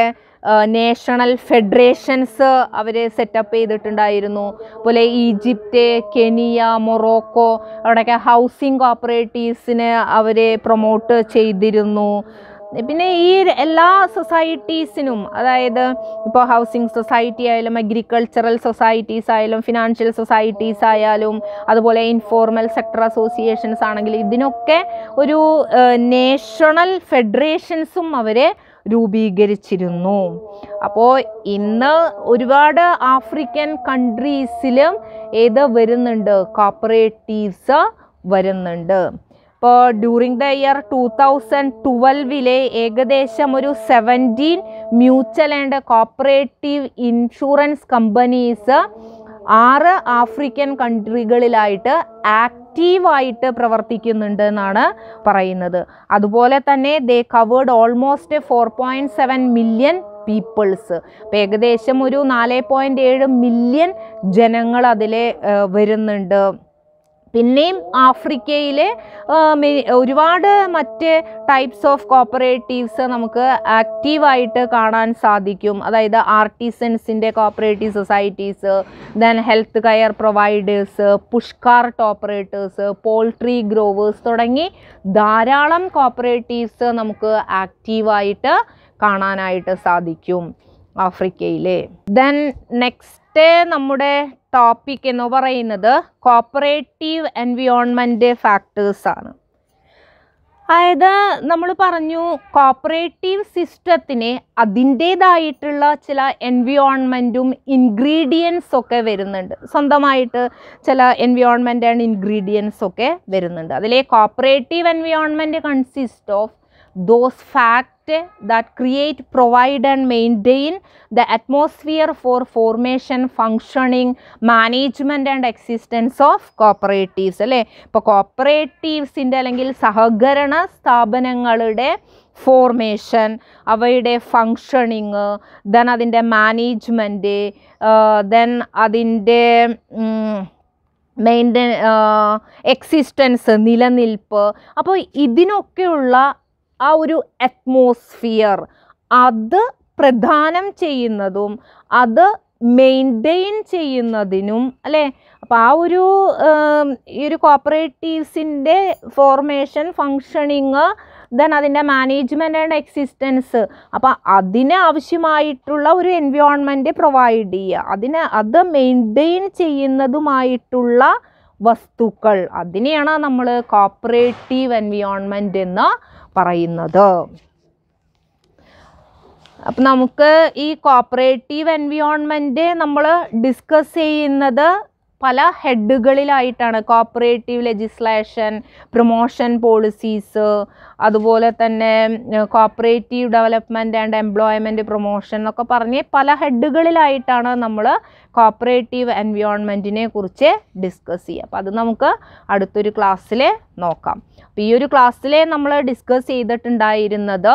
നേഷണൽ ഫെഡറേഷൻസ് അവർ സെറ്റപ്പ് ചെയ്തിട്ടുണ്ടായിരുന്നു. അതുപോലെ ഈജിപ്റ്റ്, കെനിയ, മൊറോക്കോ, അവിടെയൊക്കെ ഹൗസിംഗ് കോപ്പറേറ്റീവ്സിനെ അവരെ പ്രൊമോട്ട് ചെയ്തിരുന്നു. പിന്നെ ഈ എല്ലാ സൊസൈറ്റീസിനും, അതായത് ഇപ്പോൾ ഹൗസിംഗ് സൊസൈറ്റി ആയാലും അഗ്രികൾച്ചറൽ സൊസൈറ്റീസ് ആയാലും ഫിനാൻഷ്യൽ സൊസൈറ്റീസ് ആയാലും അതുപോലെ ഇൻഫോർമൽ സെക്ടർ അസോസിയേഷൻസ് ആണെങ്കിൽ ഇതിനൊക്കെ ഒരു നേഷണൽ ഫെഡറേഷൻസും അവരെ രൂപീകരിച്ചിരുന്നു. അപ്പോൾ ഇന്ന് ഒരുപാട് ആഫ്രിക്കൻ കൺട്രീസിലും വരുന്നുണ്ട്, കോപ്പറേറ്റീവ്സ് വരുന്നുണ്ട്. ഇപ്പോൾ ഡ്യൂറിങ് ദ ഇയർ 2012 ഏകദേശം ഒരു 17 mutual and cooperative insurance companies 6 African കൺട്രികളിലായിട്ട് ആക്റ്റീവായിട്ട് പ്രവർത്തിക്കുന്നുണ്ട് എന്നാണ് പറയുന്നത്. അതുപോലെ തന്നെ they covered almost 4.7 million peoples. അപ്പോൾ ഏകദേശം ഒരു 4.7 മില്യൺ ജനങ്ങൾ അതിൽ വരുന്നുണ്ട്. പിന്നെയും ആഫ്രിക്കയിലെ ഒരുപാട് മറ്റ് ടൈപ്സ് ഓഫ് കോപ്പറേറ്റീവ്സ് നമുക്ക് ആക്റ്റീവായിട്ട് കാണാൻ സാധിക്കും. അതായത് ആർട്ടിസൻസിൻ്റെ cooperative societies, then health care providers, pushcart operators, poultry growers തുടങ്ങി ധാരാളം കോപ്പറേറ്റീവ്സ് നമുക്ക് ആക്റ്റീവായിട്ട് കാണാനായിട്ട് സാധിക്കും ആഫ്രിക്കയിലെ. ദെൻ നെക്സ്റ്റ് നമ്മുടെ ടോപ്പിക് എന്ന് പറയുന്നത് കോപ്പറേറ്റീവ് എൻവിയോൺമെൻറ്റ് ഫാക്ടേഴ്സ് ആണ്. അതായത് നമ്മൾ പറഞ്ഞു കോപ്പറേറ്റീവ് സിസ്റ്റത്തിന് അതിൻ്റേതായിട്ടുള്ള ചില എൻവിയോൺമെൻറ്റും ഇൻഗ്രീഡിയൻസ് ഒക്കെ വരുന്നുണ്ട്. സ്വന്തമായിട്ട് ചില എൻവിയോൺമെൻറ്റ് ആൻഡ് ഇൻഗ്രീഡിയൻസ് ഒക്കെ വരുന്നുണ്ട്. അതിലെ cooperative environment consist of those facts that create, provide and maintain the atmosphere for formation, functioning, management and existence of cooperatives. അല്ലേ, ഇപ്പോൾ കോപ്പറേറ്റീവ്സിൻ്റെ അല്ലെങ്കിൽ സഹകരണ സ്ഥാപനങ്ങളുടെ ഫോർമേഷൻ, അവയുടെ ഫങ്ഷണിങ്, ദെൻ അതിൻ്റെ മാനേജ്മെൻറ്റ്, ദെൻ അതിൻ്റെ എക്സിസ്റ്റൻസ്, നിലനിൽപ്പ്. അപ്പോൾ ഇതിനൊക്കെയുള്ള ആ ഒരു അറ്റ്മോസ്ഫിയർ അത് പ്രദാനം ചെയ്യുന്നതും അത് മെയിൻറ്റെയിൻ ചെയ്യുന്നതിനും അല്ലേ. അപ്പോൾ ആ ഒരു ഈ ഒരു കോപ്പറേറ്റീവ്സിൻ്റെ ഫോർമേഷൻ, ഫങ്ഷണിങ്, ദെൻ അതിൻ്റെ മാനേജ്മെൻറ്റ് ആൻഡ് എക്സിസ്റ്റൻസ്, അപ്പോൾ അതിന് ആവശ്യമായിട്ടുള്ള ഒരു എൻവിയോൺമെൻറ്റ് പ്രൊവൈഡ് ചെയ്യുക, അത് മെയിൻറ്റെയിൻ ചെയ്യുന്നതുമായിട്ടുള്ള വസ്തുക്കൾ, അതിനെയാണ് നമ്മൾ കോപ്പറേറ്റീവ് എൻവിയോൺമെൻറ്റ് എന്ന് പറയുന്നത്. അപ്പം നമുക്ക് ഈ കോപ്പറേറ്റീവ് എൻവിയോൺമെൻറ്റ് നമ്മൾ ഡിസ്കസ് ചെയ്യുന്നത് പല ഹെഡുകളിലായിട്ടാണ്. കോപ്പറേറ്റീവ് ലെജിസ്ലേഷൻ, പ്രൊമോഷൻ പോളിസീസ്, അതുപോലെ തന്നെ cooperative development and employment promotion എന്നൊക്കെ പറഞ്ഞ് പല ഹെഡുകളിലായിട്ടാണ് നമ്മൾ കോപ്പറേറ്റീവ് എൻവിയോൺമെൻറ്റിനെ കുറിച്ച് ഡിസ്കസ് ചെയ്യുക. അപ്പോൾ അത് നമുക്ക് അടുത്തൊരു ക്ലാസ്സിൽ നോക്കാം. അപ്പോൾ ഈ ഒരു ക്ലാസ്സിൽ നമ്മൾ ഡിസ്കസ് ചെയ്തിട്ടുണ്ടായിരുന്നത്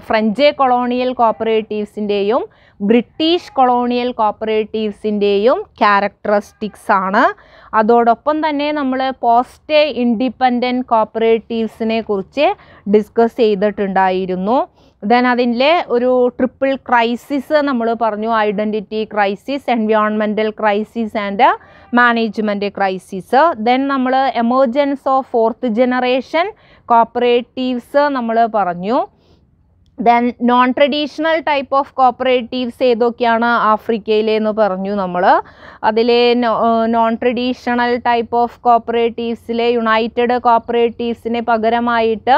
ഫ്രഞ്ച് കൊളോണിയൽ കോപ്പറേറ്റീവ്സിൻ്റെയും ബ്രിട്ടീഷ് കൊളോണിയൽ കോപ്പറേറ്റീവ്സിൻ്റെയും ക്യാരക്ടറിസ്റ്റിക്സ് ആണ്. അതോടൊപ്പം തന്നെ നമ്മൾ പോസ്റ്റ് ഇൻഡിപെൻഡൻറ്റ് കോപ്പറേറ്റീവ്സിനെ കുറിച്ച് ഡിസ്കസ് ചെയ്തിട്ടുണ്ടായിരുന്നു. ദെൻ അതിൻ്റെ ഒരു ട്രിപ്പിൾ ക്രൈസിസ് നമ്മൾ പറഞ്ഞു. Identity crisis, environmental crisis and management crisis. Then നമ്മൾ emergence of fourth generation cooperatives നമ്മൾ പറഞ്ഞു. Then non traditional type of cooperatives ഏതൊക്കെയാണ് ആഫ്രിക്കയിലെന്ന് പറഞ്ഞു നമ്മൾ. അതിലെ നോൺ ട്രഡീഷണൽ ടൈപ്പ് ഓഫ് കോപ്പറേറ്റീവ്സിലെ യുണൈറ്റഡ് കോപ്പറേറ്റീവ്സിന് പകരമായിട്ട്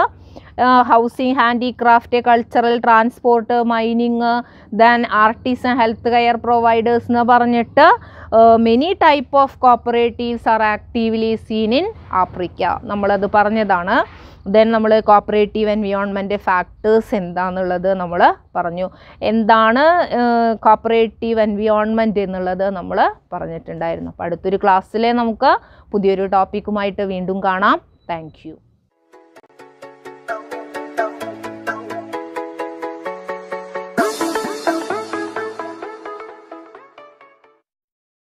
housing, handicraft, cultural, transport, mining, then artisan, health care providers എന്ന് പറഞ്ഞിട്ട് many type of cooperatives are actively seen in Africa. നമ്മളത് പറഞ്ഞതാണ്. ദെൻ നമ്മൾ കോപ്പറേറ്റീവ് എൻവിയോൺമെൻറ്റ് ഫാക്ടേഴ്സ് എന്താണെന്നുള്ളത് നമ്മൾ പറഞ്ഞു. എന്താണ് കോപ്പറേറ്റീവ് എൻവിയോൺമെൻറ്റ് എന്നുള്ളത് നമ്മൾ പറഞ്ഞിട്ടുണ്ടായിരുന്നു. അപ്പോൾ അടുത്തൊരു ക്ലാസ്സിൽ നമുക്ക് പുതിയൊരു ടോപ്പിക്കുമായിട്ട് വീണ്ടും കാണാം. Thank you.